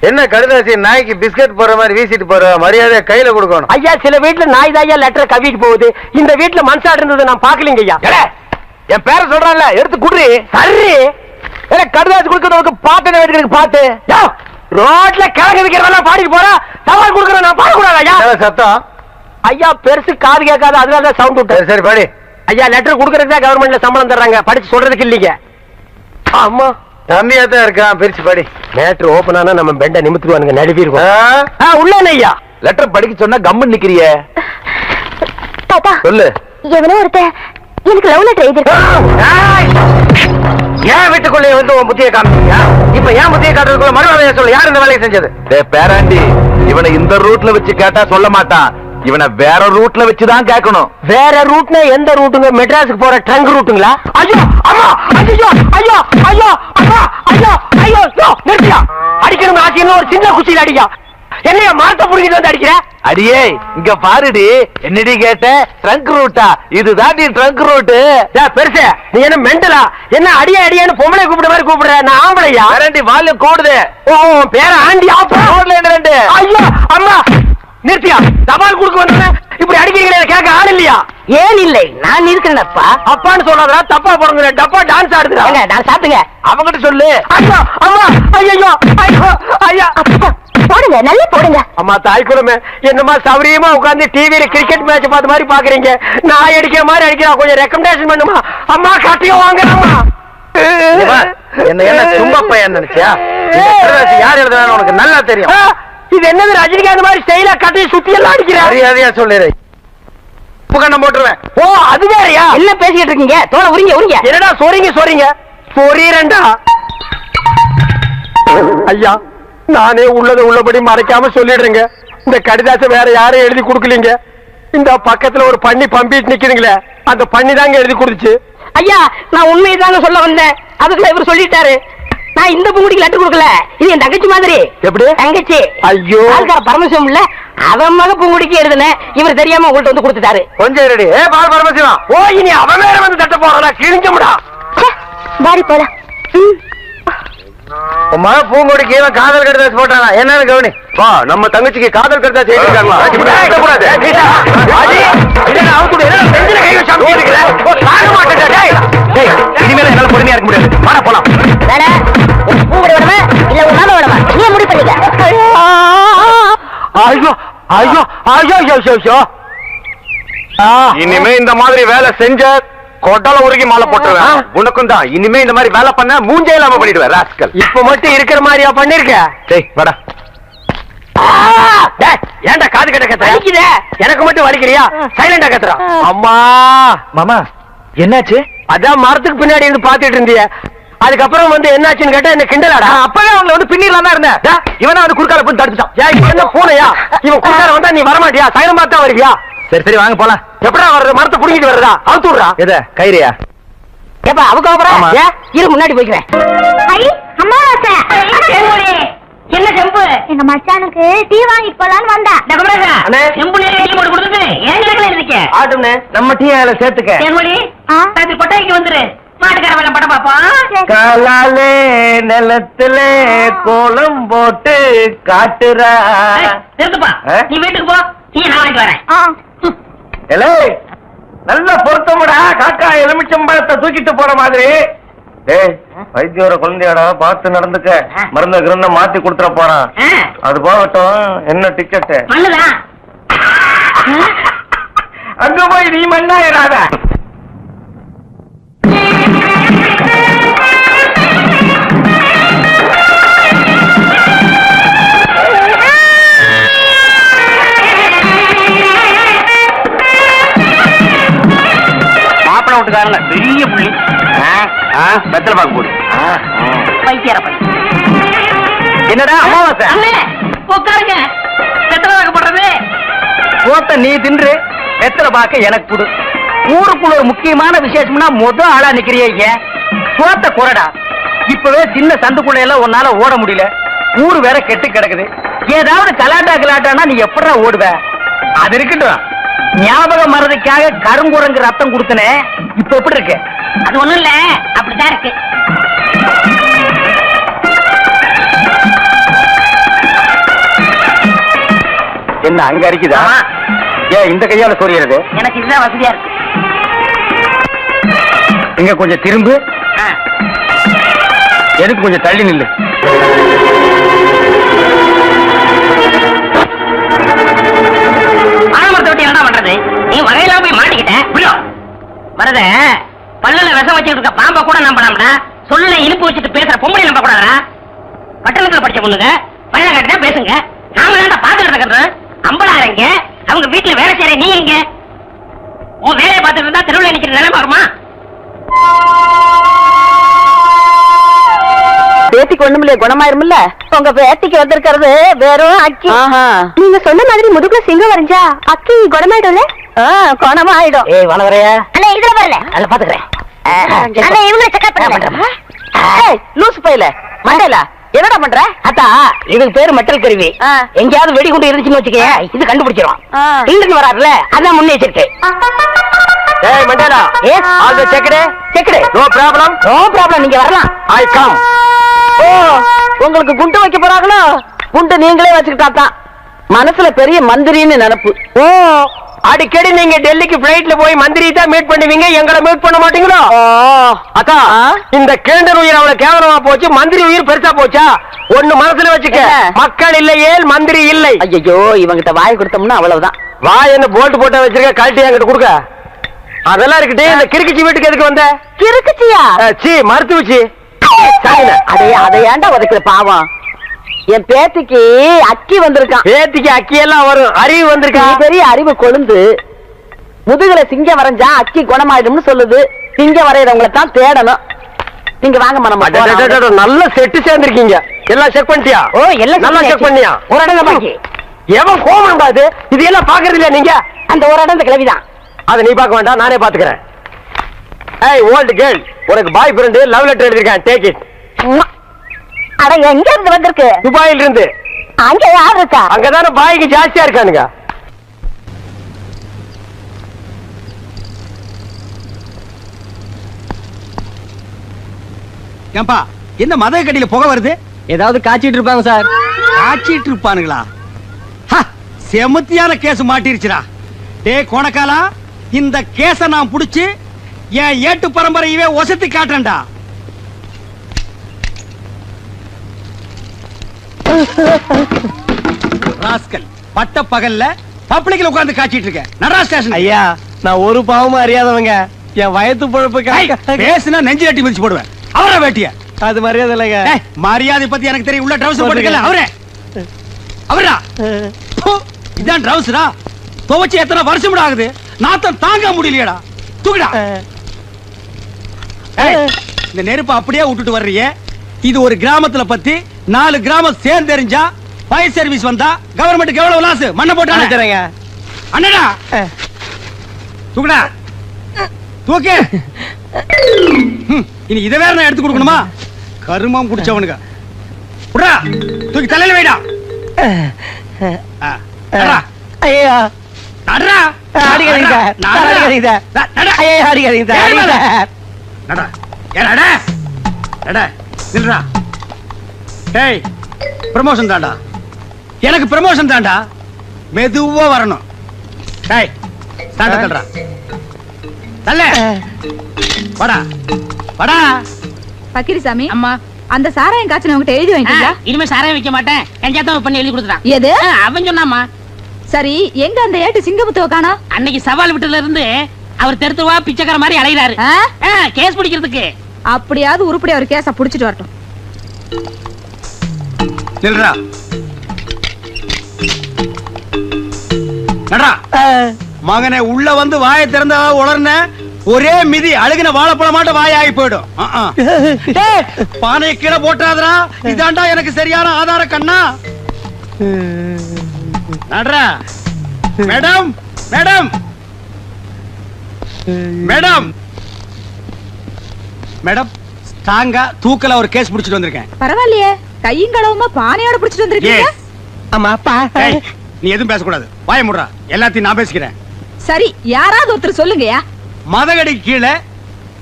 என்ன கடுதாசி நாய்க்கு பிஸ்கட் போற மாதிரி வீசிட்டு போற, மரியாதை கையில கொடுக்கணும். ஐயா சில வீட்டுல நாய் தாயா லெட்டர் கவிட்டு போகுது, இந்த வீட்டுல மனசாடு இருந்தது நான் பாக்கலீங்க ஐயா. என் பேரை சொல்றான்ல, எடுத்து குடுறி. சரி கடுதாசி கொடுக்கறதுக்கு பாட்டு வைக்கிறதுக்கு பாட்டு ரோட்ல கிழக்கு விக்கிறதெல்லாம் பாடிட்டு போற, சவால் கொடுக்கற நான் பாடக்கூடாது ஐயா. சத்தம் ஐயா பெருசு காது கேட்காது, அதனால சவுண்ட் விட்டு. சரி பாடி. ஐயா லெட்டர் கொடுக்கறதுக்கு தான் கவர்மெண்ட்ல சம்பளம் தர்றாங்க, படிச்சு சொல்றதுக்கு இல்லீங்க. ஆமா தம்பியா தான் இருக்கான், பிரிச்சு படி. லெட்டர் ஓபன் ஆனா நம்ம பெண்ட நிமித்துவானுங்க, நடுவிருக்கோம். உள்ள ஐயா லெட்டர் படிக்க சொன்னா கம்மன் நிக்கிறிய. தாத்தா சொல்லு. எவனோ ஒருத்தன் எனக்கு லவ் லெட்டர் எழுதிருக்கான். ஏன் வீட்டுக்குள்ளே வந்து உன் புத்தியை காமிச்சீங்க? இப்ப ஏன் புத்தியை காட்டுறதுக்குள்ள மறுவாதையா சொல்லு, யார் இந்த வேலையை செஞ்சது? பேராண்டி, இவனை இந்த ரூட்ல வச்சு கேட்டா சொல்ல மாட்டான், இவனை வேற ரூட்ல வச்சுதான் கேட்கணும். வேற ரூட்னா எந்த ரூட்டுங்க? மெட்ராஸுக்கு போற ட்ரங்க் ரூட்டுங்களா? ஐயோ அம்மா, ஐயோ ஐயோ ஐயோ அம்மா, ஐயோ ஐயோ நிறுத்தியா. அடிக்கணும் ஆசியன்னு ஒரு சின்ன குச்சியில் அடிக்கா. என்னைய மாத்த புடிக்கிட்டு வந்து அடிக்கிற? அடியே இங்க பாருடி, என்னடி கேட்ட? ட்ரங்க் ரூட்டா? இதுதான் நீ ட்ரங்க் ரூட்டு. பெருசு நீ என்ன மெண்டலா? என்ன அடியா அடியான்னு பொம்பளை கூப்பிட மாதிரி கூப்பிடுற? நான் ஆம்பளையா? பேராண்டி வால்யூம் கூடுது. ஓ பேர ஆண்டி ஆப்பா. ரெண்டு. ஐயோ அம்மா நிறுத்தியா. தபால் கொடுக்க வந்தா இப்படி அடிக்கிறீங்களே, கேட்க ஆள் இல்லையா? ஏன் இல்லை, நான் இருக்கிறேன்ப்பா. அப்பான்னு சொல்லாதடா, தப்பா போறங்க. டப்பா டான்ஸ் ஆடுதுடா. நான் சாப்பிட்டுங்க. அவங்கிட்ட சொல்லு. ஐயோ அம்மா, ஐயோ ஐயோ ஐயா. போடுங்க, நல்லா போடுங்க. அம்மா தாய் குடும்பமே, என்னமா சௌரியமா உட்கார்ந்து டிவியில கிரிக்கெட் மேட்ச் பார்த்த மாதிரி பாக்குறீங்க. நான் அடிக்கிற மாதிரி அடிக்கிறா, கொஞ்சம் ரெக்கமெண்டேஷன் பண்ணுமா? அம்மா கட்டியும் வாங்கலாமா? என்ன என்ன சும்மா பையன் நினைச்சியா? யார் எழுதுறான்னு உனக்கு நல்லா தெரியும். இது என்னது ரஜினிகாந்த் மாதிரி ஸ்டைலா கட்டி சுத்தி எல்லாம் அடிக்கிற? மரியாதையா சொல்லிடு, புகண்ணம் போட்டுருவேன். ஓ அது வேறயா? என்ன பேசிக்கிட்டு இருக்கீங்க? தோலை உரிங்க உரிங்க. என்னடா சொறீங்க சொறீங்க சொறீரண்டா. ஐயா நானே உள்ளதை உள்ளபடி மறைக்காம சொல்லிடுறேங்க. இந்த கடிதாசை வேற யாரும் எழுதி கொடுக்கலீங்க. இந்த பக்கத்துல ஒரு பண்ணி பம்பிட்டு நிக்குதுங்களே, அந்த பண்ணி தாங்க எழுதி கொடுத்துச்சு. ஐயா நான் உண்மையை தாங்க சொல்ல வந்தேன், அதுக்குள்ள இவர் சொல்லிட்டாரு. நான் இந்த பூங்குடிக்கு லெட்டர் கொடுக்கல, இது என் தங்கச்சி மாதிரி. எப்படி? தங்கச்சி. ஐயோ ஆள்கார பரமசிவம் இல்ல, அவன் மக பூங்குடிக்கு எழுதுனேன், இவர் தெரியாம உங்கள்ட்ட வந்து கொடுத்துட்டாரு. கொஞ்சம் ரெடி. பால் பரமசிவம். ஓ இனி அவன் வேற வந்து தட்ட போறா, கிழிஞ்சமுடா. வாரி போலாம். உன் மக பூங்கொடிக்கு இவன் காதல் கடிதாசி போட்டானா என்னன்னு கவனி. வா நம்ம தங்கச்சிக்கு காதல் கடிதாசி எழுதிருக்காங்களா? இனிமேல என்னால பொறுமையா இருக்க முடியாது. வாடா போலாம். பூங்குடி விடமா இல்ல உன்னால விடமா, நீ முடிவு பண்ணிக்க. ஐயோ ஐயோ ஐயோ ஐயோ ஐயோ. இனிமே இந்த மாதிரி வேலை செஞ்ச கொட்டால உருகி மாலை போட்டுருவேன். உனக்கும் தான் இனிமே இந்த மாதிரி வேலை பண்ண மூஞ்சே இல்லாம பண்ணிடுவேன் ராஸ்கல். இப்ப மட்டும் இருக்கிற மாதிரியா பண்ணிருக்க? டேய் வாடா. ஏன்டா காது கட்ட கத்துற? எனக்கு மட்டும் வலிக்கிறியா? சைலண்டா கத்துறா. அம்மா மாமா என்னாச்சு? அதான் மரத்துக்கு பின்னாடி இருந்து பாத்துட்டு இருந்திய, அதுக்கப்புறம் வந்து என்னாச்சுன்னு கேட்டா என்ன கிண்டலாடா. அப்பவே அவங்கள வந்து பின்னிடலாம் தான் இருந்தேன். இவனா வந்து குறுக்கால போய் தடுத்துட்டான். என்ன பூனையா? இவன் குறுக்கால வந்தா நீ வரமாட்டியா? சைலம் பார்த்தா வருவியா? சரி சரி வாங்க போலாம். எப்படா வர்றது? மரத்தை புடிங்கிட்டு வர்றதா? அவுத்து விடுறா. எத கயிறியா? ஏப்பா அவங்க அப்புறம் இரு முன்னாடி போய்க்கிறேன். ஐ அம்மாவாசை என்ன செம்பு எங்க மச்சானுக்கு டீ வாங்கிட்டு போலான்னு வந்தேன். அண்ணே. செம்பு நேரம் டீ போட்டு கொடுத்துட்டு ஏன் கிடக்கல இருக்கே ஆட்டும்னே நம்ம டீ அதுல சேர்த்துக்க. தேன்மொழி கொட்டாய்க்கு வந்துரு மாட்டுக்கார வேலை படம் பாப்போம். காலாலே நிலத்துல கோலம் போட்டு காட்டுறா. நிறுத்துப்பா நீ வீட்டுக்கு போ டீ நான் வாங்கிட்டு வரேன். எலே நல்ல பொருத்தமுடா, காக்கா எலுமிச்சம்பழத்தை தூக்கிட்டு போற மாதிரி. டேய் வைத்தியோட குழந்தையோட பார்த்து நடந்துக்க, மருந்த கிருந்த மாத்தி கொடுத்துட போறான். அது போகட்டும், என்ன டிக்கெட்? மண்ணுதான் அங்க போய் நீ மண்ணாயிராத. மாப்பிள விட்டுக்காரங்க பெரிய புள்ளி. வெத்தலை பாக்கு போடு. என்னடா அமாவாசை? உட்காருங்க வெத்தலை பாக்கு போடுறது. போத்த நீ தின்று, வெத்தலை பாக்க எனக்கு கொடு. ஊருக்குள்ள ஒரு முக்கியமான விசேஷம்னா ஆளா நிக்கிறிய. போத்த குறடா. இப்பவே சின்ன சந்துக்குள்ள எல்லாம் உன்னால ஓட முடியல. ஊரு வேற கெட்டு கிடக்குது. ஏதாவது கலாட்டானா நீ எப்படா ஓடுவ? அது இருக்கட்டும், ஞாபகம் மறதிக்காக கருங்குரங்கு ரத்தம் கொடுத்தனே, இப்ப எப்படி இருக்கு? அது ஒண்ணும் இல்ல, அப்படிதான் இருக்கு. என்ன அங்க அரிக்குதா? ஏன் இந்த கையால சொரியறது? எனக்கு இதுதான் வசதியா இருக்கு. இங்க கொஞ்சம் திரும்பு. எதுக்கு கொஞ்சம் தள்ளி நில்லு. ஆலமரத்தை விட்டு என்ன பண்றது? நீ வகையெல்லாம் போய் மாட்டிக்கிட்ட வரத பல்லுல விஷம் வச்சுட்டு இருக்க பாம்ப கூட நம்பலாம்டா. சொல்ல இனிப்பு வச்சுட்டு பேசுற பொம்பளை நம்ப கூடாதா? பட்டணத்துல படிச்ச பொண்ணுங்க பழைய காட்டுதான் பேசுங்க. நாம தான் பாத்துட்டு இருக்கிறோம். அம்பளாரங்க அவங்க வீட்டுல வேலை செய்யற நீ எங்க? உன் வேலையை பார்த்துட்டு இருந்தா தெருவில் நிக்கிற நிலைமை வருமா? பேத்திக்கு ஒண்ணுமில்ல, குணமாயிருமில்ல. உங்க பேத்திக்கு வந்திருக்கிறது வெறும் அக்கி. நீங்க சொன்ன மாதிரி முதுகுல சிங்கம் வரைஞ்சா அக்கி குணமாயிடும்ல? குணமாயிடும். ஏய் வனவரையா, அண்ணா இதுல வரல. அதுல பாத்துக்கிறேன். அண்ணா இவங்களை செக்அப் பண்ணுங்க. லூசு பையில மண்டையில என்னடா பண்ற? அத்தா இதுக்கு பேரு மெட்டல் கருவி. எங்கயாவது வெடிகுண்டு இருந்துச்சுன்னு வச்சுக்க இது கண்டுபிடிச்சிரும். இங்கிருந்து வராருல அதான் முன்னெச்சரிக்கை. ஏய் Mandela, all the checked no problem. No problem, நீங்க வரலாம். I come. ஓ, உங்களுக்கு குண்டு வைக்க போறாங்களோ? குண்டு நீங்களே வச்சுக்கிட்டாதான். மனசுல பெரிய மந்திரின்னு நினைப்பு. ஓ, அடிக்கடி நீங்க டெல்லிக்கு பிளைட்ல போய் மந்திரி தான் மீட் பண்ணுவீங்க, எங்களை மீட் பண்ண மாட்டீங்களோ? அக்கா, இந்த கேண்டர் உயிர் அவ்வளவு கேவலமா போச்சு, மந்திரி உயிர் பெருசா போச்சா? ஒண்ணு மனசுல வச்சுக்க, மக்கள் இல்லையே மந்திரி இல்லை. ஐயோ, இவங்கிட்ட வாய் கொடுத்தோம்னா அவ்வளவுதான். வாய் என்ன போல்ட் போட்டா வச்சிருக்க, கழட்டி என்கிட்ட கொடுக்க. அதெல்லாம் இருக்கட்டே, இந்த கிறுக்குச்சி வீட்டுக்கு எதுக்கு வந்த? கிறுக்குச்சியா? சி மருத்துவச்சி. அதை ஏன்டா உதைக்கிற பாவம்? என் பேத்திக்கு அக்கி வந்திருக்கான். பேத்திக்கு அக்கி எல்லாம் வரும், அறிவு வந்திருக்கா? பெரிய அறிவு கொழுந்து. முதுகுல சிங்கம் வரைஞ்சா அக்கி குணமாயிடும்னு சொல்லுது. சிங்கம் வரையறவங்களை தான் தேடணும். நீங்க வாங்க மனம். நல்ல செட்டு சேர்ந்திருக்கீங்க. எல்லாம் செக் பண்ணிட்டியா? ஓ, எல்லாம் நல்லா செக் பண்ணியா? ஒரு இடம் பாக்கி. எவன் கோமம் பாது இது எல்லாம் பாக்குறது இல்லையா நீங்க? அந்த ஒரு இடம் இந்த கிளவிதான். அதை நீ பார்க்க வேண்டாம், நானே பாத்துக்கிறேன். ஏய் ஓல்ட் கேர்ள், உனக்கு பாய் ஃப்ரெண்ட் லவ் லெட்டர் எழுதிருக்கேன், டேக் இட். அட எங்க இருந்து வந்திருக்கு? துபாயில இருந்து. அங்க யார் இருக்கா? அங்கதானே பாய்க்கு ஜாஸ்தியா இருக்கானுங்க. ஏம்பா, என்ன மத கடியில புகை வருது? ஏதாவது காய்ச்சிட்டு இருப்பாங்க சார். காய்ச்சிட்டு இருப்பானுங்களா? செமத்தியான கேஸ் மாட்டிருச்சுடா. டே கோணக்காலா, இந்த கேஸ நான் புடிச்சு என் ஏட்டு பரம்பரையவே ஒசத்தி காட்டுறேன்டா. ராஸ்கல், பட்ட பகல்ல பப்ளிக்ல உட்கார்ந்து காய்ச்சிட்டு இருக்க. நடரா ஸ்டேஷன். ஐயா, நான் ஒரு பாவமும் அறியாதவங்க. என் வயத்து பொழப்புக்கு பேசுனா நெஞ்சு கட்டி மிதிச்சு போடுவேன். அவர வேட்டிய அது மரியாதை இல்லைங்க. மரியாதை பத்தி எனக்கு தெரியும். உள்ள ட்ரவுசர் போட்டுக்கல. அவரே அவரா இதான் ட்ரவுசரா? துவச்சு எத்தனை வருஷம் ஆகுது, நாத்தம் தாங்க முடியலையடா. தூக்குடா. இந்த நெருப்பை அப்படியே விட்டுட்டு வர்றீங்க. இது ஒரு கிராமத்துல பத்தி 4 கிராமம் சேர்ந்து தெரிஞ்சா ஃபயர் சர்வீஸ் வந்தா கவர்மெண்ட்டுக்கு எவ்வளவு லாஸ்? மண்ணை போட்டாங்க. அண்ணடா தூக்குடா, தூக்கு. இனி இதை வேற நான் எடுத்து கொடுக்கணுமா? கருமம் குடிச்சவனுங்க. புடா தூக்கி தலையில வைடா. ஐயா நடடா. அடிக்காதீங்க அடிக்காதீங்க ஐயா அடிக்காதீங்க நடடா. ஏடா நடடா. நில்றா. டேய் ப்ரமோஷன் தான்டா. எனக்கு ப்ரமோஷன் தான்டா. மெதுவா வரணும். டேய் ஸ்டாண்ட தள்ளுடா. தள்ள. வாடா. வாடா. பக்கிரிசாமி அம்மா அந்த சாராயம் காய்ச்சல் உங்ககிட்ட எழுதி வாங்கிட்டீங்களா? இனிமே சாராயம் வைக்க மாட்டேன். கஞ்சாத்தான் பண்ணி எழுதி கொடுத்துட்டான். எது? அவன் சொன்னாமா. சரி எங்க அந்த ஏட்டு சிங்கமுத்துவ காணா? அன்னைக்கு சவால் விட்டதுல இருந்து அவர் தெருத்துவா பிச்சைக்கார மாதிரி அலைகிறாரு. கேஸ் பிடிக்கிறதுக்கு. அப்படியாவது உருப்படி அவர் கேஸ புடிச்சிட்டு வரட்டும். நில்றா. நடடா. மகனே உள்ள வந்து வாயை திறந்தா உளர்ன ஒரே மிதி அழுகின வாழைப்பழம் மாட்ட வாயாகி போயிடும். பானையை கீழே போட்டாதரா. இதாண்டா எனக்கு சரியான ஆதார கண்ணா. நடரா. மேடம் மேடம் மேடம் மேடம் ஸ்ட்ராங்கா தூக்கல ஒரு கேஸ் பிடிச்சிட்டு வந்திருக்கேன். பரவாயில்லையே கையும் களவுமா பானையோட பிடிச்சிட்டு வந்திருக்கீங்க. ஆமா அப்பா. நீ எதுவும் பேசக்கூடாது. வாய முடுறா. எல்லாத்தையும் நான் பேசிக்கிறேன். சரி யாராவது ஒருத்தர் சொல்லுங்கயா. மதகடி கீழே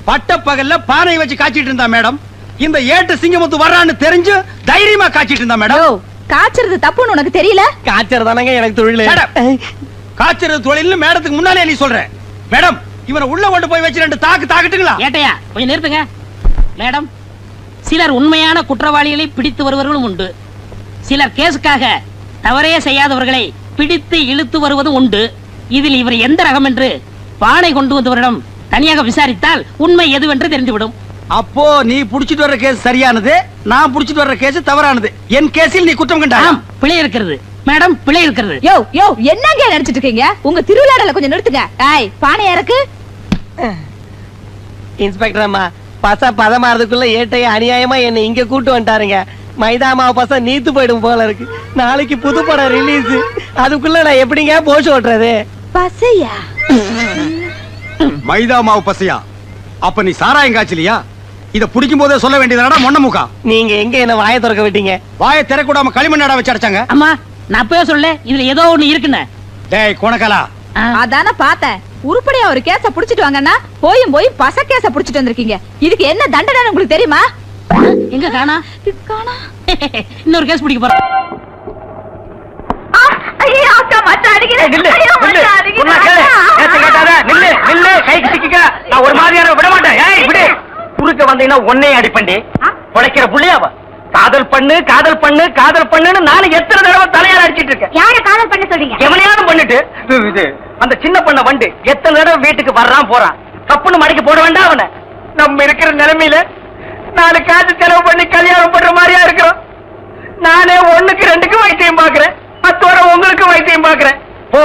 பட்ட பகல்ல பானை வச்சு காய்ச்சிட்டு இருந்தா மேடம். இந்த ஏட்டு சிங்கமுத்து வர்றான்னு தெரிஞ்சு தைரியமா காய்ச்சிட்டு இருந்தா மேடம். காய்ச்சறது தப்புன்னு உனக்கு தெரியல? காய்ச்சறதானங்க எனக்கு தொழில். காய்ச்சறது தொழில்னு மேடத்துக்கு முன்னாலே நீ சொல்ற. மேடம் இவனை உள்ள கொண்டு போய் வச்சு 2 தாக்கு தாக்கட்டுங்களா? ஏட்டையா கொஞ்சம் நிறுத்துங்க. மேடம் சிலர் உண்மையான குற்றவாளிகளை பிடித்து வருவர்களும் உண்டு. சிலர் கேஸுக்காக தவறே செய்யாதவர்களை பிடித்து இழுத்து வருவதும் உண்டு. இதில் இவர் எந்த ரகம் என்று பானை கொண்டு வந்தவரிடம் தனியாக விசாரித்தால் உண்மை எதுவென்று தெரிந்துவிடும். அப்போ நீ புடிச்சிட்டு வர்ற கேஸ் சரியானது, நான் புடிச்சிட்டு வர்ற கேஸ் தவறானது. என் கேஸில் நீ குற்றம் கண்டாய். பிழை இருக்கிறது மேடம், பிழை இருக்கிறது. யோ யோ என்னங்க நினைச்சிட்டு இருக்கீங்க? உங்க திருவிழாடல கொஞ்சம் நிறுத்துங்க. ஏய் பானை இறக்கு. இன்ஸ்பெக்டர் அம்மா பதமாறதுக்குள்ள ஏட்டைய அநியாயமா என்ன இங்க கூட்டு வந்துட்டாருங்க. மைதா மாவு பச நீத்து போயிடும் போல இருக்கு. நாளைக்கு புது படம் ரிலீஸ். அதுக்குள்ள நான் எப்படிங்க போஷ் ஓட்டுறது? பசையா? மைதா மாவு பசையா? அப்ப நீ சாராயம் காய்ச்சலியா? இத புடிக்கும் போதே சொல்ல வேண்டியதுடா மொண்ண முக்கா. நீங்க எங்க என்ன வாயை திறக்க விட்டீங்க? வாயை திறக்கூடாம களிமண்ணாடா வச்சு அடைச்சாங்க. அம்மா நான் அப்பவே சொல்ல இதுல ஏதோ ஒண்ணு இருக்குன்னு. டேய் கோணக்கலா. அதான பார்த்தேன். உருப்படியா ஒரு கேஸ புடிச்சிட்டு வாங்கன்னா போய் பச கேஸ புடிச்சிட்டு வந்திருக்கீங்க. இதுக்கு என்ன தண்டனை உங்களுக்கு தெரியுமா? எங்க காணா? இன்னொரு கேஸ் பிடிக்க போறோம். ஐயோ அக்கா மச்சான் அடிக்குது. நில்லு கைக்கு சிக்கிக்க. நான் ஒரு மாதிரியான விட மாட்டேன். ஏய் விடு. குறுக்க வந்தீங்கன்னா ஒன்னே அடிப்பண்டி. உழைக்கிற புள்ளையாவ காதல் பண்ணு காதல் பண்ணு காதல் பண்ணுன்னு நானும் எத்தனை தடவை தலையால அடிச்சிட்டு இருக்கேன். யார காதல் பண்ண சொல்றீங்க? எவனையாவது பண்ணிட்டு இது அந்த சின்ன பண்ண வண்டு எத்தனை தடவை வீட்டுக்கு வர்றான் போறான். தப்புன்னு மடக்கி போட வேண்டாம் அவனை. நம்ம இருக்கிற நிலைமையில 4 காசு செலவு பண்ணி கல்யாணம் பண்ற மாதிரியா இருக்கிறோம். நானே 1க்கு 2க்கு வைத்தியம் பாக்குறேன். 10 வரை உங்களுக்கு வைத்தியம் பாக்குறேன். போ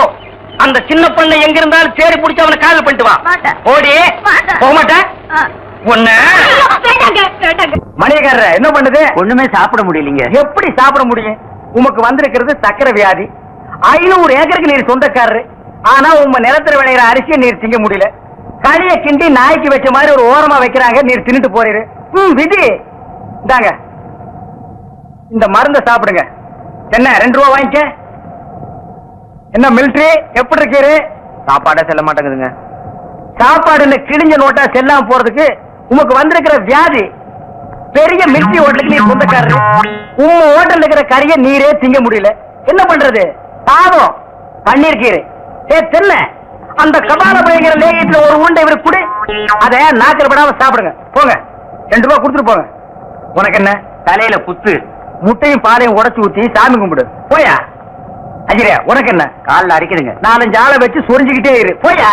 அந்த சின்ன பண்ண எங்க இருந்தாலும் தேடி பிடிச்சு அவனை காதல் பண்ணிட்டு வா. ஓடி போக மாட்டேன். மணியக்காரர் என்ன பண்ணுது? ஒண்ணுமே சாப்பிட முடியலீங்க. எப்படி சாப்பிட முடியும்? உமக்கு வந்திருக்கிறது சக்கரை வியாதி. 500 ஏக்கருக்கு நீர் சொந்தக்காரரு. ஆனா உங்க நிலத்துல விளையிற அரிசியை நீர் திங்க முடியல. களிய கிண்டி நாய்க்கு வச்ச மாதிரி ஒரு ஓரமா வைக்கிறாங்க. நீர் தின்னுட்டு போறீரு. விதி இந்தாங்க இந்த மருந்த சாப்பிடுங்க. என்ன 2 ரூபா வாங்கிக்க. என்ன மிலிட்டரி எப்படி இருக்கீரு? சாப்பாடே செல்ல மாட்டேங்குதுங்க. சாப்பாடுல கிழிஞ்ச நோட்டா செல்லாம போறதுக்கு உமக்கு வந்திருக்கிற வியாதி. பெரிய மிலிட்டரி ஹோட்டலுக்கு நீர் சொந்தக்காரரு. உங்க ஹோட்டல்ல இருக்கிற கறிய நீரே திங்க முடியல. என்ன பண்றது? சாதம் பன்னீர் கீரை தென்ன அந்த கபால பயங்கர லேகியத்துல ஒரு உருண்டை இவருக்கு கொடு. அத நாக்கில் படாம சாப்பிடுங்க. போங்க 2 ரூபா கொடுத்துட்டு போங்க. உனக்கு என்ன தலையில குத்து? முட்டையும் பாலையும் உடைச்சு ஊத்தி சாமி கும்பிடு. போயா அஜிரே. உனக்கு என்ன காலில் அரிக்குதுங்க. 4-5 ஆளை வச்சு சொரிஞ்சுக்கிட்டே இரு. போயா.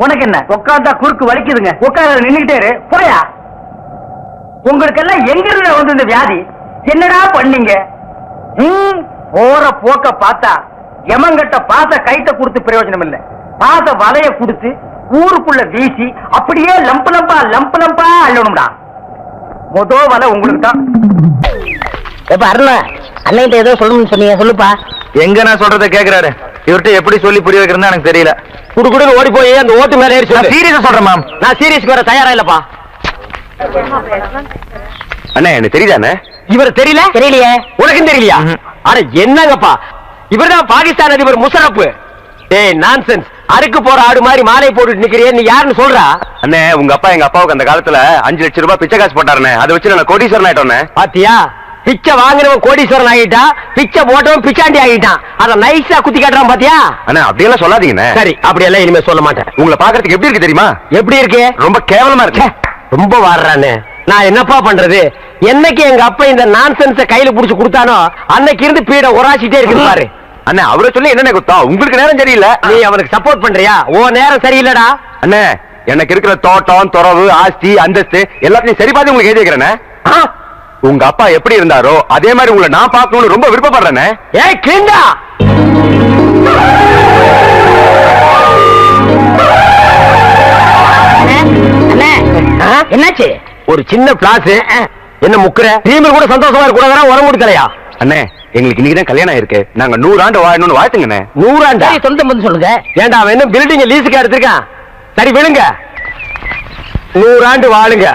உனக்கு என்ன உட்காந்தா குறுக்கு வலிக்குதுங்க. உட்கார நின்னுகிட்டே இரு. போயா. உங்களுக்கெல்லாம் எங்க இருந்து வந்து இந்த வியாதி? என்னடா பண்ணீங்க? போற போக்க பார்த்தா எமங்கட்ட பாச கைட்ட கொடுத்து பிரயோஜனம் இல்ல. பாச வலைய கொடுத்து ஊருக்குள்ள வீசி அப்படியே லம்பு லம்பா அள்ளணும்டா. மொத வலை உங்களுக்கு தான். அருணா அண்ணன் ஏதோ சொல்லணும்னு சொன்னீங்க, சொல்லுப்பா. எங்க நான் சொல்றத கேக்குறாரு. இவர்கிட்ட எப்படி சொல்லி புரிய வைக்கிறதுன்னு எனக்கு தெரியல. குடுக்குடுன்னு ஓடி போய் அந்த ஓட்டு மேல ஏறி சீரியஸா சொல்றேன் மேம். நான் சீரியஸ்க்கு வர தயாரா இல்லப்பா. அண்ணே எனக்கு தெரியுதானே? இவர் தெரியல? தெரியலையே. உனக்கும் தெரியலையா? அட என்னங்கப்பா, இவர்தான் பாகிஸ்தான் அதிபர் முஷரப். ஏய் நான்சென்ஸ், அறுக்கு போற ஆடு மாதிரி மாலை போட்டுட்டு நிக்கிறியே, நீ யாருன்னு சொல்றா? அண்ணே உங்க அப்பா எங்க அப்பாவுக்கு அந்த காலத்துல 5 லட்சம் ரூபாய் பிச்சை காசு போட்டாருண்ணே. அதை வச்சு நான் கோடீஸ்வரன் ஆயிட்டோண்ணே. பாத்தியா, பிச்சை வாங்குறவன் கோடீஸ்வரன் ஆகிட்டான், பிச்சை போட்டவன் பிச்சாண்டி ஆகிட்டான். அத நைஸா குத்தி காட்டுறான் பாத்தியா? அண்ணா அப்படியெல்லாம் சொல்லாதீங்கண்ணே. சரி, அப்படியெல்லாம் இனிமே சொல்ல மாட்டேன். உங்களை பாக்குறதுக்கு எப்படி இருக்கு தெரியுமா? எப்படி இருக்கு? ரொம்ப கேவலமா இருக்கு. ரொம்ப வாடுறானே. நான் என்னப்பா பண்றது? என்னைக்கு எங்க அப்பா இந்த நான்சென்ஸ கையில புடிச்சு கொடுத்தானோ அன்னைக்கு இருந்து பீட உராசிட்டே இருக்கு பாரு. அண்ணே அவரை சொல்லி என்னென்ன குத்தம்? உங்களுக்கு நேரம் சரியில்லை. நீ அவனுக்கு சப்போர்ட் பண்றியா? ஓ நேரம் சரியில்லடா. அண்ணே எனக்கு இருக்கிற தோட்டம், துறவு, ஆஸ்தி, அந்தஸ்து எல்லாத்தையும் சரி பார்த்து உங்களுக்கு எழுதி வைக்கிறேனே. உங்க அப்பா எப்படி இருந்தாரோ அதே மாதிரி உங்களை நான் பார்க்கணும்னு ரொம்ப விருப்பப்படுறேனே. ஏய் கிண்டா, என்னாச்சு? ஒரு சின்ன பிளாஸ். என்ன முக்குற? டீமில் கூட சந்தோஷமா இருக்க கூடாதா? உரம் கொடுக்கலையா? அண்ணே எங்களுக்கு இன்னைக்குதான் கல்யாணம் ஆயிருக்கு. நாங்க 100 ஆண்டு வாழணும்னு வாழ்த்துங்கண்ணே. 100 ஆண்டா? சொந்தம் வந்து சொல்லுங்க. ஏண்டா அவன் என்ன பில்டிங் லீஸுக்கு எடுத்திருக்கான்? சரி விழுங்க, 100 ஆண்டு வாழுங்க.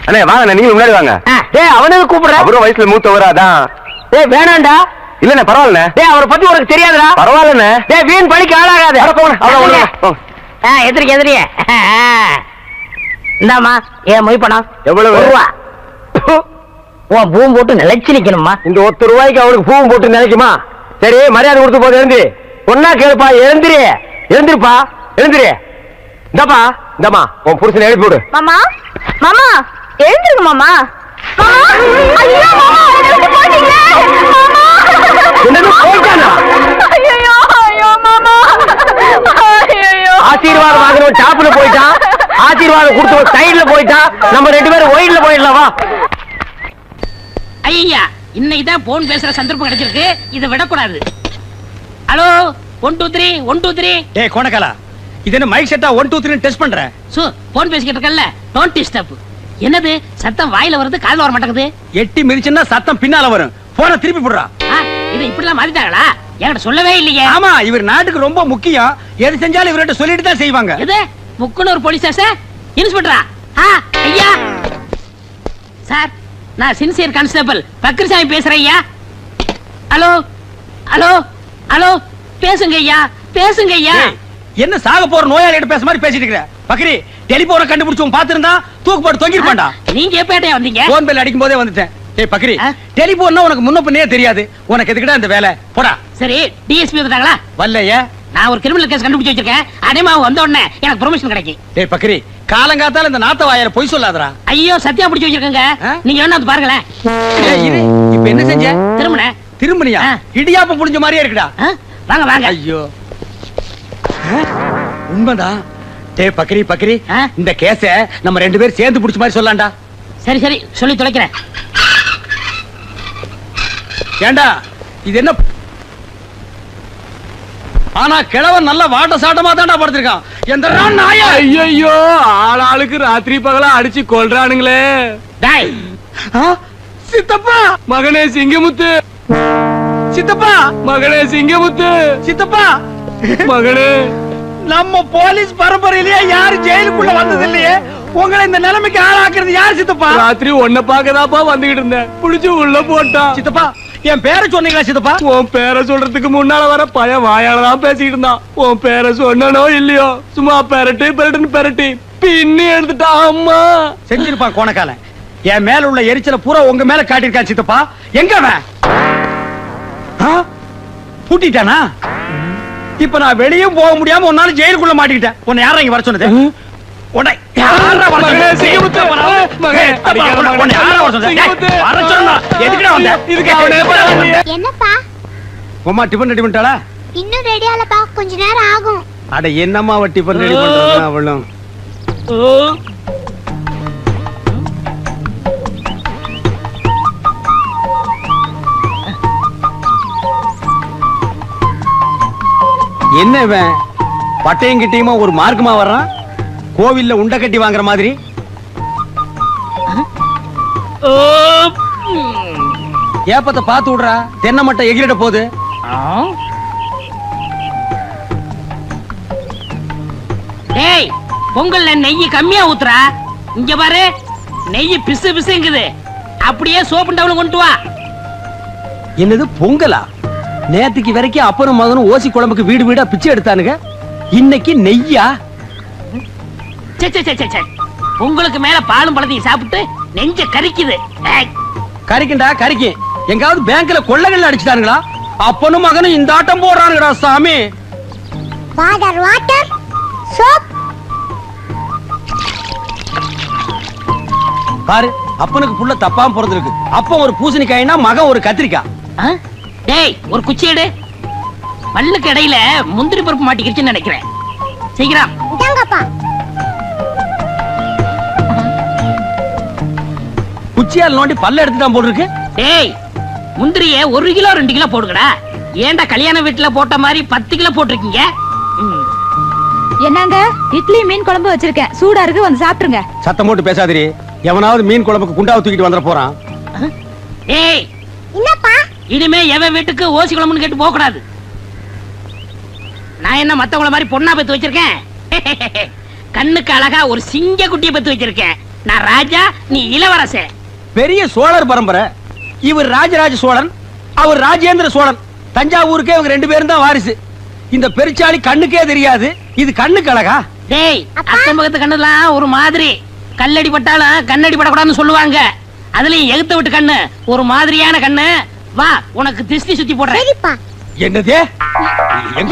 அண்ணே வாங்க, நீங்க முன்னாடி வாங்க. டேய் அவனுக்கு கூப்பிடுற? அவரும் வயசுல மூத்தவராதான். டேய் வேணாண்டா. இல்லண்ணே பரவாயில்லண்ணே. டேய் அவரை பத்தி உனக்கு தெரியாதுடா. பரவாயில்லண்ணே. டேய் வீண் பழிக்கு ஆளாகாத. எதிரிக்க எதிரிய. இந்தாமா ஏன் மொய் பணம் எவ்வளவு? ரூபா. உன் பூம் போட்டு நிலைச்சு நிக்கணுமா? இந்த 1 ரூபாய்க்கு அவனுக்கு பூவும் போட்டு நினைக்குமா? சரி மரியாதை கொடுத்து போது எழுந்திரி. ஒன்னா கேளுப்பா, எழுந்திரி. எழுந்திருப்பா, எழுந்திரி. இந்தப்பா, இந்தம்மா உன் புருஷனை எழுப்பி விடு. மாமா மாமா எழுந்திருங்க மாமா. ஐயோ மாமா, எழுந்து போட்டீங்க மாமா. என்னது போயிட்டானா? ஐயோ ஐயோ மாமா. ஐயோ ஆசீர்வாதம் வாங்குறவன் டாப்ல போயிட்டான், ஆசீர்வாதம் கொடுத்தவன் சைடுல போயிட்டான். நம்ம 2 பேரும் ஒயிட்ல போயிடலாம் வா. ஐயா இன்னைக்கு தான் போன் பேசுற சந்தர்ப்பம் கிடைச்சிருக்கு, இதை விடக்கூடாது. ஹலோ 1 2 3 1 2 3. டேய் கோணக்காலா, இது என்ன மைக் செட்டா 1 2 3 டெஸ்ட் பண்றேன். சோ போன் பேசிக்கிட்டு இருக்கல்ல, டோன்ட் டிஸ்டர்ப். என்னது சத்தம் வாயில வருது, காதுல வர மாட்டேங்குது? எட்டி மிதிச்சுன்னா சத்தம் பின்னால வரும். போனை திருப்பி போடுறா. இது இப்படிலாம் மாறிட்டாங்களா? என்கிட்ட சொல்லவே இல்லையே. ஆமா, இவர் நாட்டுக்கு ரொம்ப முக்கியம். எது செஞ்சாலும் இவர்கிட்ட சொல்லிட்டு தான் செய்வாங்க. எது முக்குனூர் போலீஸ் ஸ்டேஷன் இன்ஸ்பெக்டரா? ஐயா சார், நான் சின்சியர் கான்ஸ்டபிள் பக்ரிசாமி பேசுறேன் ஐயா. ஹலோ ஹலோ ஹலோ, பேசுங்க ஐயா, பேசுங்க ஐயா. என்ன சாக போற நோயாளிகிட்ட பேச மாதிரி பேசிட்டு இருக்கிற? பக்ரி, டெலிபோனை கண்டுபிடிச்சவன் பாத்துருந்தா தூக்கு போட்டு தொங்கிருப்பான்டா. நீங்க எப்ப வந்தீங்க? போன் பெல் அடிக்கும் போதே வந்துட்டேன். டேய் பக்ரி, டெலிபோன்னா உனக்கு முன்ன பின்னே தெரியாது. உனக்கு எதுக்குடா இந்த வேலை? போடா. சரி டிஎஸ்பி வந்துட்டாங்களா? வரலையே. நான் ஒரு கிரிமினல் கேஸ் கண்டுபிடிச்சு வச்சிருக்கேன். அனிமா வந்த உடனே எனக்கு ப்ரொமோஷன் கிடைக்கும். டேய் பக்ரி, காலங்காத்தால இந்த நாத்த வாயால பொய் சொல்லாதடா. ஐயோ சத்தியா பிடிச்சு வச்சிருக்கேங்க. நீங்க வேணா வந்து பாருங்களேன். ஏய் இரு, இப்போ என்ன செஞ்ச? திரும்புனேன். திரும்பனியா? இடியாப்பம் புடிஞ்ச மாதிரியே இருக்குடா. வாங்க வாங்க. ஐயோ உண்மைதான். டேய் பக்ரி பக்ரி, இந்த கேஸ நம்ம 2 பேரும் சேர்ந்து புடிச்ச மாதிரி சொல்லலாம்டா. சரி சரி சொல்லி தொலைக்கிறேன். ஏண்டா இது என்ன? ஆனா கிழவன் நல்ல வாட்ட சாட்டமா தான்டா படுத்திருக்கான். எந்தடா நாயா? ஐயோ ஆளாளுக்கு ராத்திரி பகலா அடிச்சு கொல்றானுங்களே. டேய் சித்தப்பா, மகனே சிங்கமுத்து, சித்தப்பா, மகனே சிங்கமுத்து, சித்தப்பா, மகனே. நம்ம போலீஸ் பரம்பரையிலேயே யாரு ஜெயிலுக்குள்ள வந்தது இல்லையே. உங்களை இந்த நிலைமைக்கு ஆளாக்குறது யார் சித்தப்பா? ராத்திரி உன்னை பாக்கதாப்பா வந்துகிட்டு இருந்தேன், புடிச்சு உள்ள போட்டான். சித்தப்பா, என் பேரை சொன்னீங்களா சித்தப்பா? உன் பேரை சொல்றதுக்கு முன்னால வர பையன் வாயாலதான் பேசிக்கிட்டு இருந்தான். உன் பேரை சொன்னனோ இல்லையோ, சும்மா பெரட்டு பெரட்டுன்னு பெரட்டி பின்னி எடுத்துட்டான். அம்மா செஞ்சிருப்பான் கோணக்காலன். என் மேல உள்ள எரிச்சல பூரா உங்க மேல காட்டியிருக்கான் சித்தப்பா. எங்க அவன்? பூட்டிட்டானா? இப்ப நான் வெளியும் போக முடியாம ஒரு நாள் ஜெயிலுக்குள்ள மாட்டிக்கிட்டேன். உன்னை யாரா இங்க வர சொன்னது? உன்னை யாரா வர சொன்னது? என்னப்பா உமா டிபன் ரெடி பண்ணிட்டாளா? இன்னும் ரெடி ஆலப்பா, கொஞ்ச நேரம் ஆகும். அட என்னம்மா அவ டிபன் ரெடி பண்றா அவளும்? என்ன இவன் பட்டையும் கிட்டையுமா ஒரு மார்க்கமா வர்றான்? கோவில்ல உண்டை கட்டி வாங்குற மாதிரி. ஏப்பத்தை பார்த்து விடுறா, தென்னை மட்டை எகிரிட போகுது. டேய் பொங்கல்ல நெய் கம்மியா ஊத்துறா. இங்க பாரு, நெய் பிசு பிசுங்குது. அப்படியே சோப்பு டவுன் கொண்டு வா. என்னது பொங்கலா? நேத்துக்கு வரைக்கும் அப்பனும் மகனும் ஓசி குழம்புக்கு வீடு வீடா பிச்சை எடுத்தானுங்க. இன்னைக்கு நெய்யா? உங்களுக்கு மேல பாலும் பழத்தையும் சாப்பிட்டு நெஞ்ச கரிக்குது. கறிக்கண்டா கறிக்கு. எங்காவது பேங்க்ல கொள்ளைகள் அடிச்சுட்டானுங்களா? அப்பனும் மகனும் இந்த ஆட்டம் போடுறானுங்கடா சாமி. Water soap. பாரு, அப்பனுக்கு புள்ள தப்பாம பிறந்திருக்கு. அப்பன் ஒரு பூசணிக்காய்னா மகன் ஒரு கத்திரிக்காய். டேய், ஒரு குச்சி எடு. பல்லுக்கு இடையில முந்திரி பருப்பு மாட்டிக்கிச்சுன்னு நினைக்கிறேன். சீக்கிரம். குச்சியால் நோண்டி பல்ல எடுத்துட்டான் போல் இருக்கு. டேய், முந்திரிய 1 கிலோ 2 கிலோ போடுங்கடா. ஏன்டா கல்யாண வீட்டுல போட்ட மாதிரி 10 கிலோ போட்டிருக்கீங்க? என்னங்க, இட்லி மீன் குழம்பு வச்சிருக்கேன், சூடா இருக்கு, வந்து சாப்பிட்டுருங்க. சத்தம் போட்டு பேசாதீரி. எவனாவது மீன் குழம்புக்கு குண்டாவை தூக்கிட்டு வந்துட போறான். ஏய், என்னப்பா? இனிமே எவன் வீட்டுக்கு ஓசி குழம்புன்னு கேட்டு போக கூடாது. நான் என்ன மத்தவங்கள மாதிரி பொண்ணா பெத்து வச்சிருக்கேன்? கண்ணுக்கு அழகா ஒரு சிங்க குட்டியை பெத்து வச்சிருக்கேன். நான் ராஜா, நீ இளவரசன். பெரிய சோழர் பரம்பரை. இவர் ராஜராஜ சோழன், அவர் ராஜேந்திர சோழன். தஞ்சாவூருக்கே இவங்க 2 பேரும் தான் வாரிசு. இந்த பெருச்சாளி கண்ணுக்கே தெரியாது. இது கண்ணுக்கு அழகா? டேய், அக்கம் பக்கத்து கண்ணுலாம் ஒரு மாதிரி. கல்லடி பட்டாலும் கண்ணடி படக்கூடாதுன்னு சொல்லுவாங்க. அதுலயும் எகுத்த விட்டு கண்ணு ஒரு மாதிரியான கண்ணு. வா, உனக்கு திருஷ்டி சுத்தி போடுறேன். என்னதே?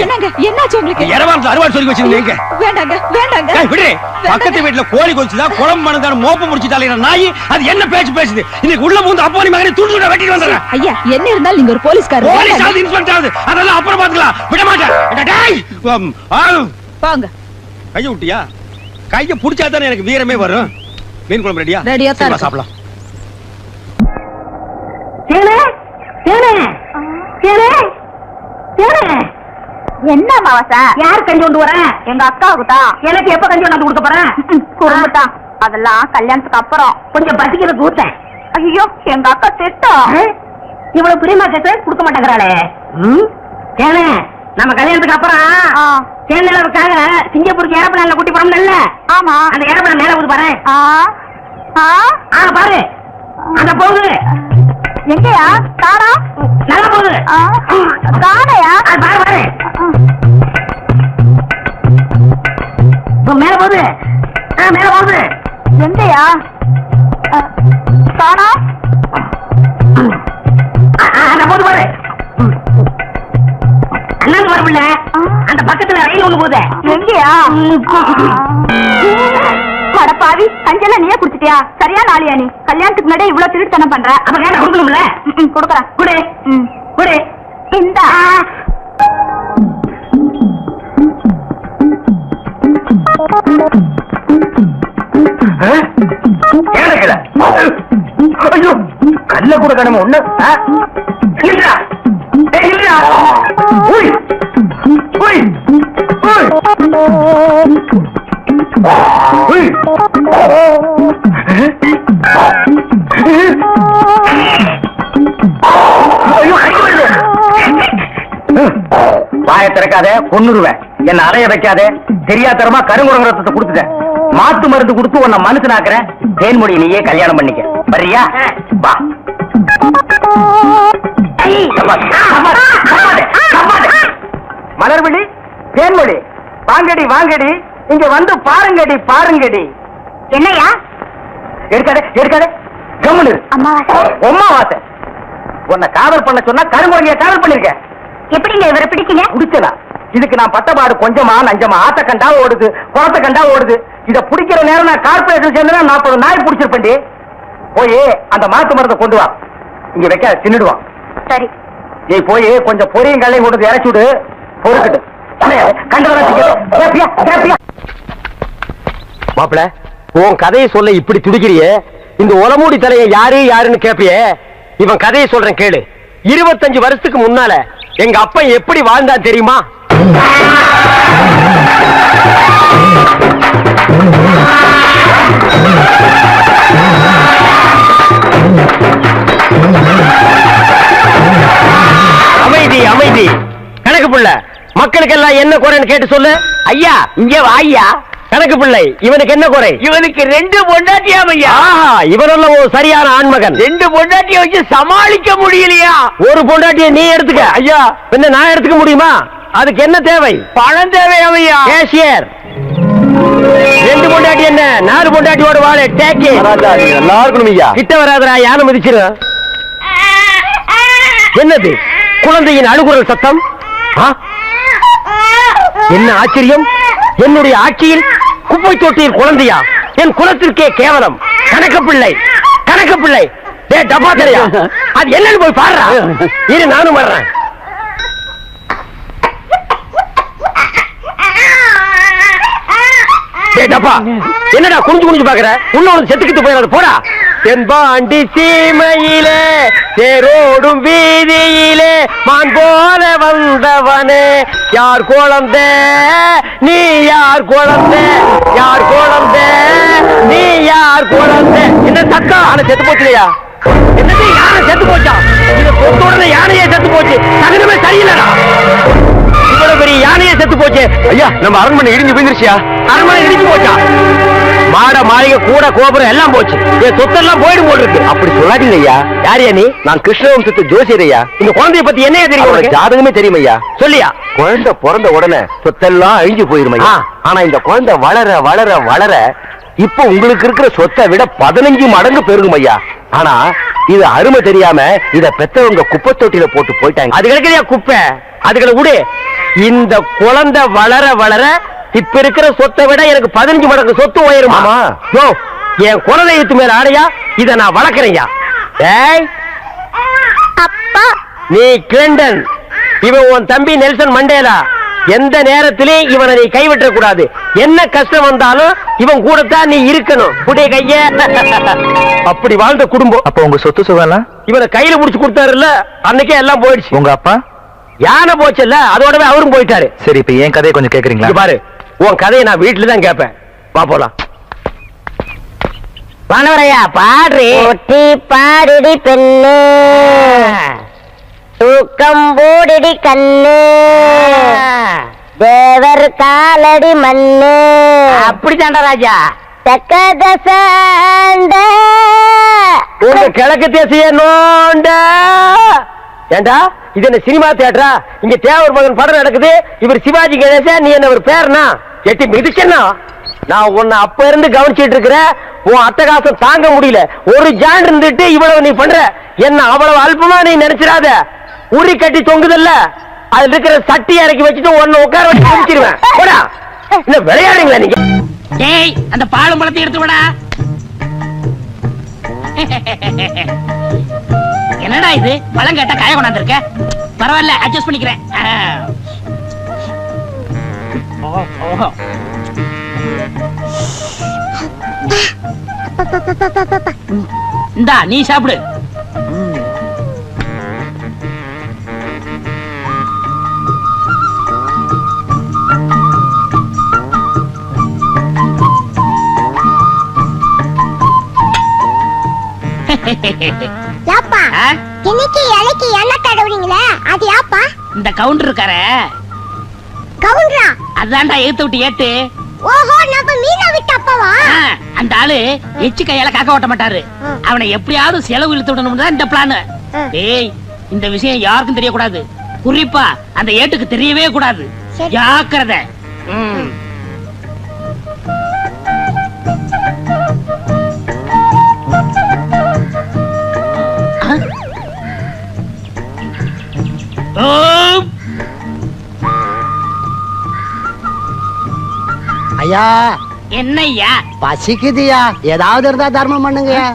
என்னங்க, என்னாச்சு உங்களுக்கு? இரவாரத்துல அறுவாடு சொல்லி வச்சிருந்தீங்க. வேண்டாங்க வேண்டாங்க. விடு. பக்கத்து வீட்டுல கோழி கொச்சுதா, குழம்பு மணந்தான மோப்ப முடிச்சுட்டாலே நாய். அது என்ன பேச்சு பேசுது? இன்னைக்கு உள்ள பூந்து அப்பா மகனை துண்டு வெட்டிட்டு வந்துடுறேன். ஐயா, என்ன இருந்தாலும் நீங்க ஒரு போலீஸ்காரர். போலீஸ் ஆகுது, இன்ஸ்பெக்டர் ஆகுது, அதெல்லாம் அப்புறம் பாத்துக்கலாம். விட மாட்டேன். வாங்க. கைய விட்டியா? கைய புடிச்சா தானே எனக்கு வீரமே வரும். மீன் குழம்பு ரெடியா? ரெடியா தான். சாப்பிடலாம். என்ன மாவசா? யார் கஞ்சி கொண்டு வர? எங்க அக்காவுக்கு தான். எனக்கு எப்ப கஞ்சி கொண்டு கொடுக்க போறேன்? குறும்புதான். அதெல்லாம் கல்யாணத்துக்கு அப்புறம். கொஞ்சம் பசிக்கிறது ஊத்தேன். ஐயோ, எங்க அக்கா திட்டம். இவ்வளவு பிரியமா கேட்டு கொடுக்க மாட்டேங்கிறாளே. ஏனே, நம்ம கல்யாணத்துக்கு அப்புறம் தேர்தலுக்காக சிங்கப்பூருக்கு ஏரோப்ளேன்ல கூட்டி போறோம்ல? ஆமா. அந்த ஏரோப்ளேன் மேல ஊது பாரு. பாரு, அங்க போகுது. எங்கயா? தாரா நல்லா போகுது. தாரையா? பாரு பாரு, மேல போகுது. மேல போகுது. எங்கயா? தாரா போகுது பாரு. அண்ணன் வரவில்ல, அந்த பக்கத்துல ரயில் ஒண்ணு போகுது. எங்கயா? பாவி, கஞ்செல்லாம் நீயே குடிச்சிட்டியா? சரியா நாளியா நீ? கல்யாணத்துக்கு முன்னாடி இவ்வளவு திருட்டுத்தனம் பண்ற. அப்ப கேட்ட கொடுக்கணும்ல? கொடுக்கறேன். குடு குடு. இந்த ஐயோ, கல்ல கூட கடமை ஒண்ணு. வாய திறக்காத, கொன்னுருவேன். என்ன அலைய வைக்காத. தெரியாதரமா கருங்குரங்க ரத்தத்தை கொடுத்துட்டேன். மாத்து மருந்து கொடுத்து உன்னை மனுஷனாக்குறேன். தேன்மொழி நீயே கல்யாணம் பண்ணிக்க. வர்றியா? வா. மலர்விழி, தேன்மொழி, வாங்கடி வாங்கடி, இங்க வந்து பாருங்கடி பாருங்கடி. என்னையா? எடுக்காதே எடுக்காதே, கம்முனு. அம்மாவாசை. உன்னை காதல் பண்ண சொன்னா கருங்குரங்கிய காதல் பண்ணிருக்க. எப்படிங்க இவரை பிடிக்கீங்க? பிடிச்சதா? இதுக்கு நான் பட்டபாடு கொஞ்சமா நஞ்சமா. ஆத்த கண்டா ஓடுது, குளத்த கண்டா ஓடுது. இத பிடிக்கிற நேரம் நான் கார்பரேஷன் சேர்ந்தா 40 நாய் பிடிச்சிருப்பேன்டி. போய் அந்த மாத்து மருந்தை கொண்டு வா. இங்க வைக்க தின்னுடுவான். சரி. நீ போய் கொஞ்சம் பொரியும் கல்லையும் கொண்டு இறச்சி விடு. பொறுக்கிட்டு மாப்பிள, உன் கதையை சொல்ல இப்படி துடிக்கிறியே. இந்த ஒலமூடி தலையை யாரு யாருன்னு கேப்பியே. இவன் கதையை சொல்றேன் கேளு. 25 வருஷத்துக்கு முன்னால எங்க அப்பா எப்படி வாழ்ந்தான் தெரியுமா? அமைதி அமைதி. கணக்கு புள்ள, மக்களுக்கு எல்லாம் என்ன குறைன்னு கேட்டு சொல்லு. ஐயா, இங்க வாய்யா. கணக்கு பிள்ளை இவனுக்கு என்ன குறை? இவனுக்கு 2 பொண்டாட்டியாம் ஐயா. ஆஹா, இவனல்ல ஒரு சரியான ஆண்மகன். 2 பொண்டாட்டிய வச்சு சமாளிக்க முடியலையா? ஒரு பொண்டாட்டியை நீ எடுத்துக்க. ஐயா, பின்ன நான் எடுத்துக்க முடியுமா? அதுக்கு என்ன தேவை? பணம் தேவையாம் ஐயா. கேஷியர் 2 பொண்டாட்டி என்ன 4 பொண்டாட்டியோட வாழ டேக்கி. ராஜா நீ நல்லா இருக்கணும் ஐயா. கிட்ட வராதரா, யானை மிதிச்சிரு. என்னது குழந்தையின் அழுகுரல் சத்தம்? என்ன ஆச்சரியம்! என்னுடைய ஆட்சியில் குப்பை தொட்டியில் குழந்தையா? என் குலத்திற்கே கேவலம். கணக்கு பிள்ளை, கணக்கு பிள்ளை, டே டப்பா தெரியா, அது என்னன்னு போய் பாடுறா. இரு நானும் வர்றேன். டே டப்பா, என்னடா குனிஞ்சு குனிஞ்சு பாக்குற? உள்ள ஒன்று செத்துக்கிட்டு போயிடாது, போடா. தென்பாண்டி சீமையிலே தேரோடும் வீதியிலே மான் போல வந்தவனே, யார் குழந்தை நீ, யார் குழந்தை, யார் குழந்தை நீ, யார் குழந்தை? என்ன சத்தம்? யானை செத்து போச்சுலையா? என்னது யானை செத்து போச்சா? இது பொறுத்தோட யானையே செத்து போச்சு. தகுதிமே சரியில்லடா. இவ்வளவு பெரிய யானையே செத்து போச்சு. ஐயா நம்ம அரண்மனை இடிஞ்சு விழுந்துருச்சியா? அரண்மனை இடிஞ்சு போச்சா? மாட மாளிகை கூட கோபுரம் எல்லாம் போச்சு. என் சொத்தெல்லாம் போயிடு போட்டுருக்கு. அப்படி சொல்லாதீங்க ஐயா. யாரியா நீ? நான் கிருஷ்ணவம்சத்து ஜோசியர் ஐயா. இந்த குழந்தைய பத்தி என்னையா தெரியும் அவரோட உனக்கு? ஜாதகமே தெரியும் ஐயா. சொல்லியா? குழந்தை பிறந்த உடனே சொத்தெல்லாம் அழிஞ்சு போயிரும் ஐயா. ஆனா இந்த குழந்தை வளர வளர வளர இப்ப உங்களுக்கு இருக்கிற சொத்தை விட 15 மடங்கு பெருகும் ஐயா. ஆனா இது அருமை தெரியாம இத பெத்தவங்க குப்பை தொட்டியில போட்டு போயிட்டாங்க. அது கிடைக்கிறியா குப்பை? அதுகளை விடு. இந்த குழந்தை வளர வளர இப்ப இருக்கிற சொத்தை விட எனக்கு 15 மடங்கு சொத்து உயருமா? ஆமா. யோ, என் குலதெய்வத்து மேல ஆடையா இத நான் வளர்க்கறேன்யா. டேய் அப்பா, நீ கிளின்டன், இவன் உன் தம்பி நெல்சன் மண்டேலா. எந்த நேரத்திலையும் இவனை நீ கைவிட்ட கூடாது. என்ன கஷ்டம் வந்தாலும் இவன் கூடத்தான் நீ இருக்கணும். புடைய கைய. அப்படி வாழ்ந்த குடும்பம். அப்ப உங்க சொத்து சுகம் இவனை கையில புடிச்சு கொடுத்தாருல்ல, அன்னைக்கே எல்லாம் போயிடுச்சு. உங்க அப்பா யானை போச்சுல்ல, அதோடவே அவரும் போயிட்டாரு. சரி இப்ப என் கதையை கொஞ்சம் கேக்குறீங்களா? இங்க பாரு, உன் கதையை நான் வீட்டுல தான் கேட்பேன். வா போலாம். வானவரையா பாடுறி. ஒட்டி பாடுடி பெண்ணு, தூக்கம் போடுடி கண்ணு, தேவர் காலடி மண்ணு. அப்படித்தாண்டா ராஜா. தக்கதசாண்ட உங்க கிழக்கு தேசிய நோண்ட. ஏண்டா இது என்ன சினிமா தியேட்டரா? இங்க தேவர் மகன் படம் நடக்குது. இவர் சிவாஜி கணேசன், நீ என்ன ஒரு பேர்னா எட்டி மிதிச்சா? நான் உன்னை அப்ப இருந்து கவனிச்சிட்டு இருக்கிறேன். உன் அட்டகாசம் தாங்க முடியல. ஒரு ஜான் இருந்துட்டு இவ்வளவு நீ பண்ற. என்ன அவ்வளவு அல்பமா நீ நினைச்சிடாத. உரி கட்டி தொங்குதல்ல, அதுல இருக்கிற சட்டி இறக்கி வச்சுட்டு உன்னை உட்கார வச்சு முடிச்சிருவேன். போடா. இல்ல விளையாடுங்களா நீங்க? ஏய், அந்த பாலும் பழத்தை எடுத்து விடா. என்னடா இது? பழம் கேட்டா காய கொண்டாந்து இருக்க. பரவாயில்ல, அட்ஜஸ்ட் பண்ணிக்கிறேன். இந்தா நீ சாப்பிடு. யாப்பா, இன்னைக்கு இலைக்கு எண்ணெய் தடவுறீங்களே, அது யாப்பா? இந்த கவுண்டர் இருக்காரே, கவுண்டரா? அதான்டா ஏத்து விட்டு ஏத்து. ஓஹோ, நம்ம மீனா விட்டு அப்பாவா? அந்த ஆளு எச்சு கையால காக்க ஓட்ட மாட்டாரு. அவனை எப்படியாவது செலவு இழுத்து விடணும் தான் இந்த பிளான். டேய், இந்த விஷயம் யாருக்கும் தெரியக்கூடாது. குறிப்பா அந்த ஏட்டுக்கு தெரியவே கூடாது. ஜாக்கிரதை. ஐயா, என்னய்யா? பசிக்குதுயா, ஏதாவது இருந்தா தர்மம் பண்ணுங்கயா.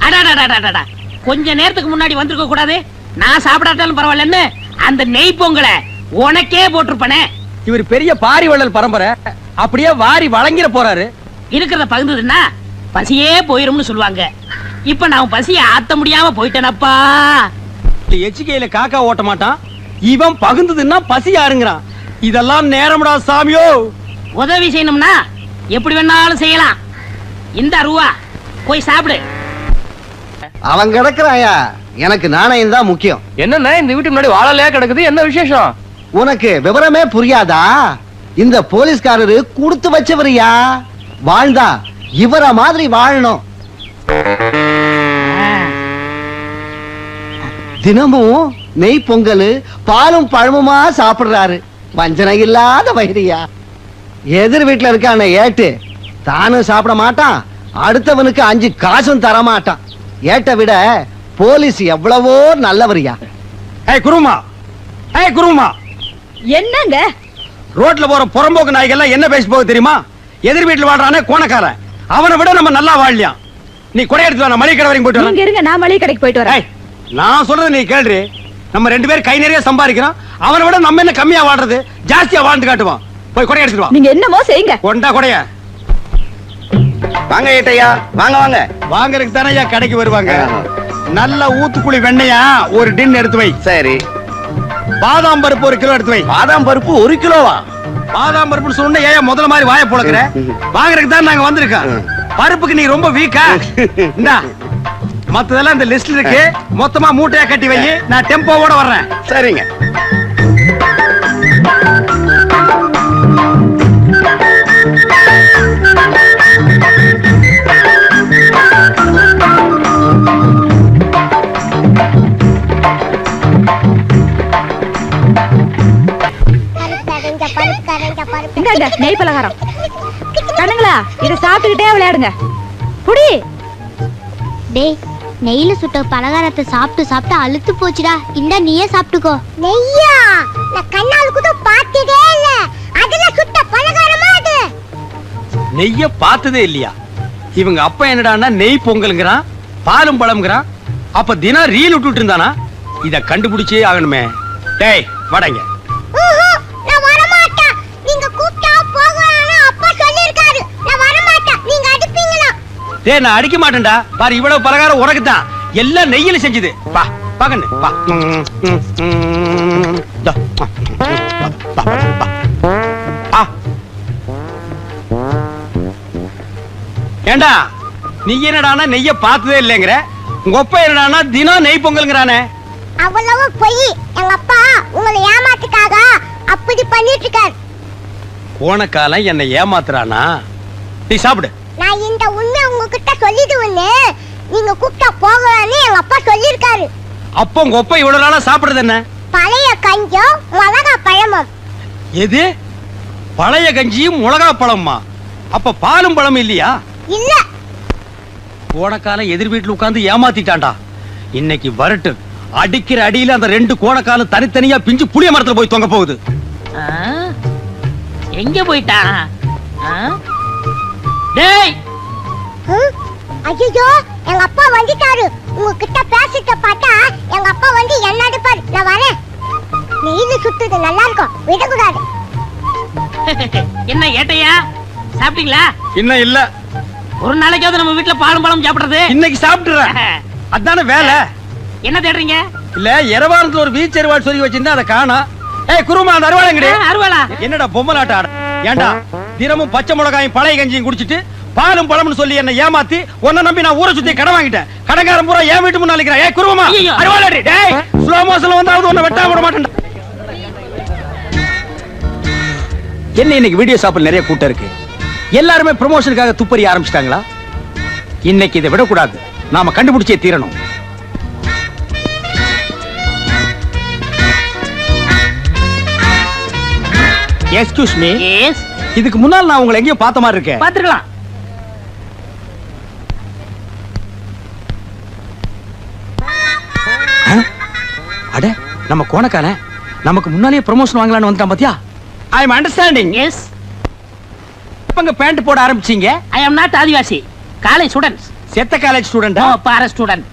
அடடடடடடா, கொஞ்ச நேரத்துக்கு முன்னாடி வந்திருக்க கூடாது. நான் சாப்பிடாட்டாலும் பரவாயில்லன்னு அந்த நெய் பொங்கலை உனக்கே போட்டிருப்பனே. இவர் பெரிய பாரி வள்ளல் பரம்பரை, அப்படியே வாரி வழங்கிற போறாரு. இருக்கிறத பகிர்ந்ததுன்னா பசியே போயிரும்னு சொல்லுவாங்க. இப்ப நான் பசிய ஆத்த முடியாம போயிட்டேனப்பா. எச்சிக்கையில காக்கா ஓட்ட மாட்டான், இவன் பகுந்ததுன்னா பசி யாருங்கிறான். இதெல்லாம் நேரம்டா சாமியோ. உதவி செய்யணும்னா எப்படி வேணாலும் செய்யலாம். இந்த ரூபா போய் சாப்பிடு. அவன் கிடக்குறாயா, எனக்கு நாணயம் தான் முக்கியம். என்னன்னா இந்த வீட்டுக்கு முன்னாடி வாழலையா கிடக்குது, என்ன விசேஷம்? உனக்கு விவரமே புரியாதா? இந்த போலீஸ்காரரு கொடுத்து வச்சவரியா, வாழ்ந்தா இவர மாதிரி வாழணும். தினமும் நெய் பொங்கல் பாலும் பழமுமா சாப்பிடுறாரு. வஞ்சனை இல்லாத வயிறியா. எதிர் வீட்டுல இருக்கான ஏட்டு தானும் சாப்பிட மாட்டான், அடுத்தவனுக்கு 5 காசும் தர மாட்டான். ஏட்ட விட போலீஸ் எவ்வளவோ நல்லவரியா. ஏய் குருமா, ஏய் குருமா, என்னங்க ரோட்ல போற புறம்போக்கு நாய்கள் என்ன பேசி போக தெரியுமா? எதிர் வீட்டுல வாழ்றானே கோணக்காரன், அவனை விட நம்ம நல்லா வாழலாம். நீ கொடை எடுத்து வா, நான் மளிகை கடை வரைக்கும் போயிட்டு வரேன். நீங்க இருங்க, நான் மளிகை கடைக்கு போயிட்டு வரேன். நான் சொல்றது நீ கேள்றி. நம்ம 2 பேரும் கை நிறைய சம்பாதிக்கிறோம், அவனை விட நம்ம என்ன கம்மியா வாழ்றது, ஜாஸ்தியா வாழ்ந்து காட்டுவான். போய் கொடை எடுத்துட்டு வா. நீங்க என்னமோ செய்யுங்க. கொண்டா கொடைய. வாங்க ஏட்டையா, வாங்க வாங்க. வாங்கறதுக்கு தானே ஐயா கடைக்கு வருவாங்க. நல்ல ஊத்துக்குழி வெண்ணையா ஒரு டின் எடுத்து வை. சரி. பாதாம் பருப்பு 1 கிலோ எடுத்து வை. பாதாம் பருப்பு 1 கிலோவா? பாதாம் பருப்புன்னு சொன்ன ஏன் முதல்ல மாதிரி வாயை புழக்கிற? வாங்கறதுக்கு தான் நாங்க வந்திருக்கோம். பருப்புக்கு நீ ரொம்ப வீக்கா? இந்தா மத்ததெல்லாம் இந்த லிஸ்ட்ல இருக்கு, மொத்தமா மூட்டையா கட்டி வை. நான் டெம்போவோட வர்றேன். சரிங்க. இந்தாங்க நெய் பலகாரம். கண்ணுங்களா, இத சாப்பிட்டுக்கிட்டே விளையாடுங்க. புடி. டேய், நெய்ல சுட்ட பலகாரத்தை சாப்பிட்டு சாப்பிட்டு அழுத்து போச்சுடா. இந்த நீயே சாப்பிட்டுக்கோ. நெய்யா? நான் கண்ணால கூட பார்த்ததே இல்ல. அதுல சுட்ட பலகாரமா அது? நெய்ய பார்த்ததே இல்லையா? இவங்க அப்பா என்னடான்னா நெய் பொங்கல்ங்கறான், பாலும் பழம்ங்கறான். அப்ப தினம் ரீல் விட்டுட்டு இருந்தானா? இத கண்டுபிடிச்சே ஆகணுமே. டேய் வாடங்க. நான் வர மாட்டேன். நீங்க கூப்பிட்டா போகணும்னு அப்பா சொல்லிருக்காரு. நான் வர மாட்டேன். நீங்க அடிப்பீங்களா? டேய் நான் அடிக்க மாட்டேன்டா. பாரு இவ்வளவு பலகாரம் உனக்கு தான். எல்லாம் நெய்யில செஞ்சது. வா பாக்கண்ணு வா. ஏண்டா நீ என்னடானா நெய்ய பார்த்ததே இல்லைங்கிற, உங்க அப்பா என்னடானா தினம் நெய் பொங்கல்ங்கறானே? அவ்வளவு பொய். எங்க அப்பா உங்களை ஏமாத்துக்காக அப்படி பண்ணிட்டு இருக்காரு. போன காலம் என்ன ஏமாத்துறானா? நீ சாப்பிடு. நான் இந்த உண்மை உங்ககிட்ட சொல்லிடுவேன்னு நீங்க கூப்பிட்டா போகலான்னு எங்க அப்பா சொல்லிருக்காரு. அப்போ உங்க அப்பா இவ்வளவு நாளா சாப்பிடுறது என்ன? பழைய கஞ்சம் மிளகா பழமும். எது? பழைய கஞ்சியும் மிளகா பழமா? அப்ப பாலும் பழம் இல்லையா? இல்ல. போன காலம் எதிர் வீட்டுல உட்கார்ந்து ஏமாத்திட்டான்டா. இன்னைக்கு வரட்டு அடிக்கிற அடியில அந்த 2 கோணக்காலம் தனித்தனியா பிஞ்சு புளிய மரத்துல போய் தொங்க போகுது. எங்க போயிட்டா? டேய் ஐயோ, எங்க அப்பா வந்துட்டாரு. உங்ககிட்ட பேசிட்ட பார்த்தா எங்க அப்பா வந்து என்ன அடிப்பாரு. நான் வரேன். நெய்ல சுட்டுது நல்லா இருக்கும், விடக்கூடாது. என்ன ஏட்டையா, சாப்பிட்டீங்களா? இன்னும் இல்ல. ஒரு நாளைக்காவது நம்ம வீட்டுல பாலும் பழம் சாப்பிடுறது. இன்னைக்கு சாப்பிட்டுறேன். அதான வேலை. என்ன தேடுறீங்க? இல்ல எரவாரத்துல ஒரு பீச் அருவாள் சொல்லி வச்சிருந்தா அதை காணோம். ஏய் குருமா, அந்த அருவாள் எங்கடி? அருவாளா? என்னடா பொம்மலாட்ட ஆட? ஏண்டா தினமும் பச்சை மிளகாயும் பழைய கஞ்சியும் குடிச்சிட்டு பாலும் பழம்னு சொல்லி என்ன ஏமாத்தி உன்னை நம்பி நான் ஊரை சுத்தி கடன் வாங்கிட்டேன். கடன்காரன் பூரா என் வீட்டு முன்னால நிக்கிறேன். ஏய் குருமா, அருவாளடி. டேய் ஸ்லோ மோஷன்ல வந்தாவது உன்னை வெட்டாம விட மாட்டேன். என்ன இன்னைக்கு வீடியோ ஷாப்பில் நிறைய கூட்டம் இருக்கு. எல்லாருமே ப்ரமோஷனுக்காக துப்பறி ஆரம்பிச்சிட்டாங்களா? இன்னைக்கு இதை விடக்கூடாது, நாம கண்டுபிடிச்சே தீரணும். Excuse me. எஸ். இதுக்கு முன்னால் நான் உங்களை எங்கேயோ பார்த்த மாதிரி இருக்கேன். பாத்துக்கலாம். அட நம்ம கோணக்கால நமக்கு முன்னாலே ப்ரமோஷன் வாங்கலாம்னு வந்துட்டான் பாத்தியா? I am understanding. எஸ். எப்பங்க பேண்ட் போட ஆரம்பிச்சீங்க? I am not Adivasi. College students. செத்த காலேஜ் ஸ்டூடெண்டா? பாரஸ் ஸ்டூடண்ட்.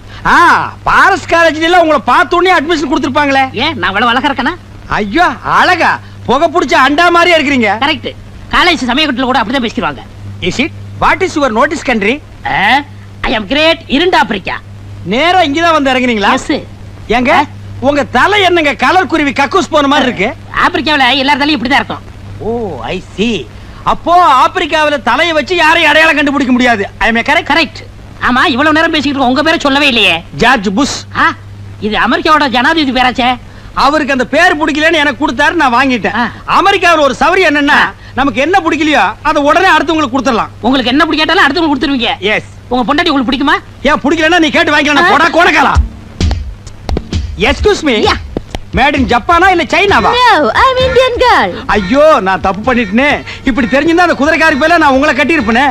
பாரஸ் காலேஜ்ல உங்களை பார்த்த உடனே அட்மிஷன் கொடுத்திருப்பாங்களே. ஏன் நான் அவ்வளவு அழகா இருக்கேனா? ஐயோ அழகா, புகை பிடிச்ச அண்டா மாதிரியா இருக்கிறீங்க. கரெக்ட். காலேஜ் சமயக்கட்டுல கூட அப்படிதான் பேசிடுவாங்க. Is it? What is your notice country? I am great இருண்ட ஆப்பிரிக்கா. நேரா இங்கதான் வந்து இறங்குனீங்களா? எஸ். ஏங்க உங்க தலை என்னங்க கலர் குருவி கக்கூஸ் போன மாதிரி இருக்கு? ஆப்பிரிக்காவுல எல்லார் தலையும் இப்படிதான் இருக்கும். ஓ ஐ சி. அப்போ ஆப்பிரிக்காவுல தலையை வச்சு யாரையும் அடையாளம் கண்டுபிடிக்க முடியாது. I am correct? கரெக்ட். ஆமா, இவ்வளவு நேரம் பேசிக்கிட்டு உங்க பேரை சொல்லவே இல்லையே. George Bush. இது அமெரிக்காவோட ஜனாதிபதி பேராச்சே. அவருக்கு அந்த பேர் பிடிக்கலன்னு எனக்கு கொடுத்தாரு, நான் வாங்கிட்டேன். அமெரிக்காவில் ஒரு சவரி என்னன்னா, நமக்கு என்ன பிடிக்கலையோ அதை உடனே அடுத்தவங்களுக்கு கொடுத்துடலாம். உங்களுக்கு என்ன பிடிக்காட்டாலும் அடுத்தவங்களுக்கு கொடுத்துருவீங்க. எஸ். உங்க பொண்டாட்டி உங்களுக்கு பிடிக்குமா? ஏன் பிடிக்கலன்னா நீ கேட்டு வாங்கிக்கலாம். போடா கோணக்காலா. எக்ஸ்கியூஸ் மீ, மேட் இன் ஜப்பானா இல்ல சைனாவா? No, I'm Indian girl. ஐயோ, நான் தப்பு பண்ணிட்டேனே. இப்படி தெரிஞ்சிருந்தா அந்த குதிரைக்காரி பேர்ல நான் உங்களை கட்டி இருப்பேனே.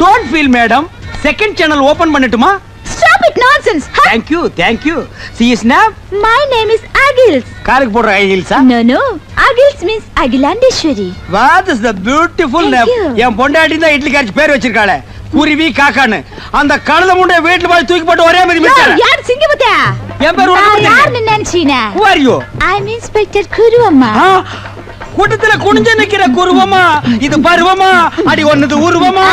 Don't feel madam, second channel open பண்ணட்டுமா? Stop it nonsense. Thank you, thank you. See his name? My name is Agils. காருக்கு போடுற ஐகில்ஸா? No, no. Agils means Agilandeshwari. What is the beautiful Thank name? you. என் பொண்டாட்டி தான் இட்லி காய்ச்சி பேர் வச்சிருக்காளே, குருவி காக்கான்னு. அந்த கழுத முண்டை வீட்டுல போய் தூக்கி போட்டு ஒரே மாதிரி மிச்சாரு. யார் சிங்கமுத்தா? என் பேர் நான் உனக்கு யாருன்னு நினைச்சீனா? Who are you? I'm Inspector Kuruamma. கூட்டத்துல குனிஞ்சு நிக்கிற குருவமா, இது பருவமா, அடி ஒன்னது உருவமா.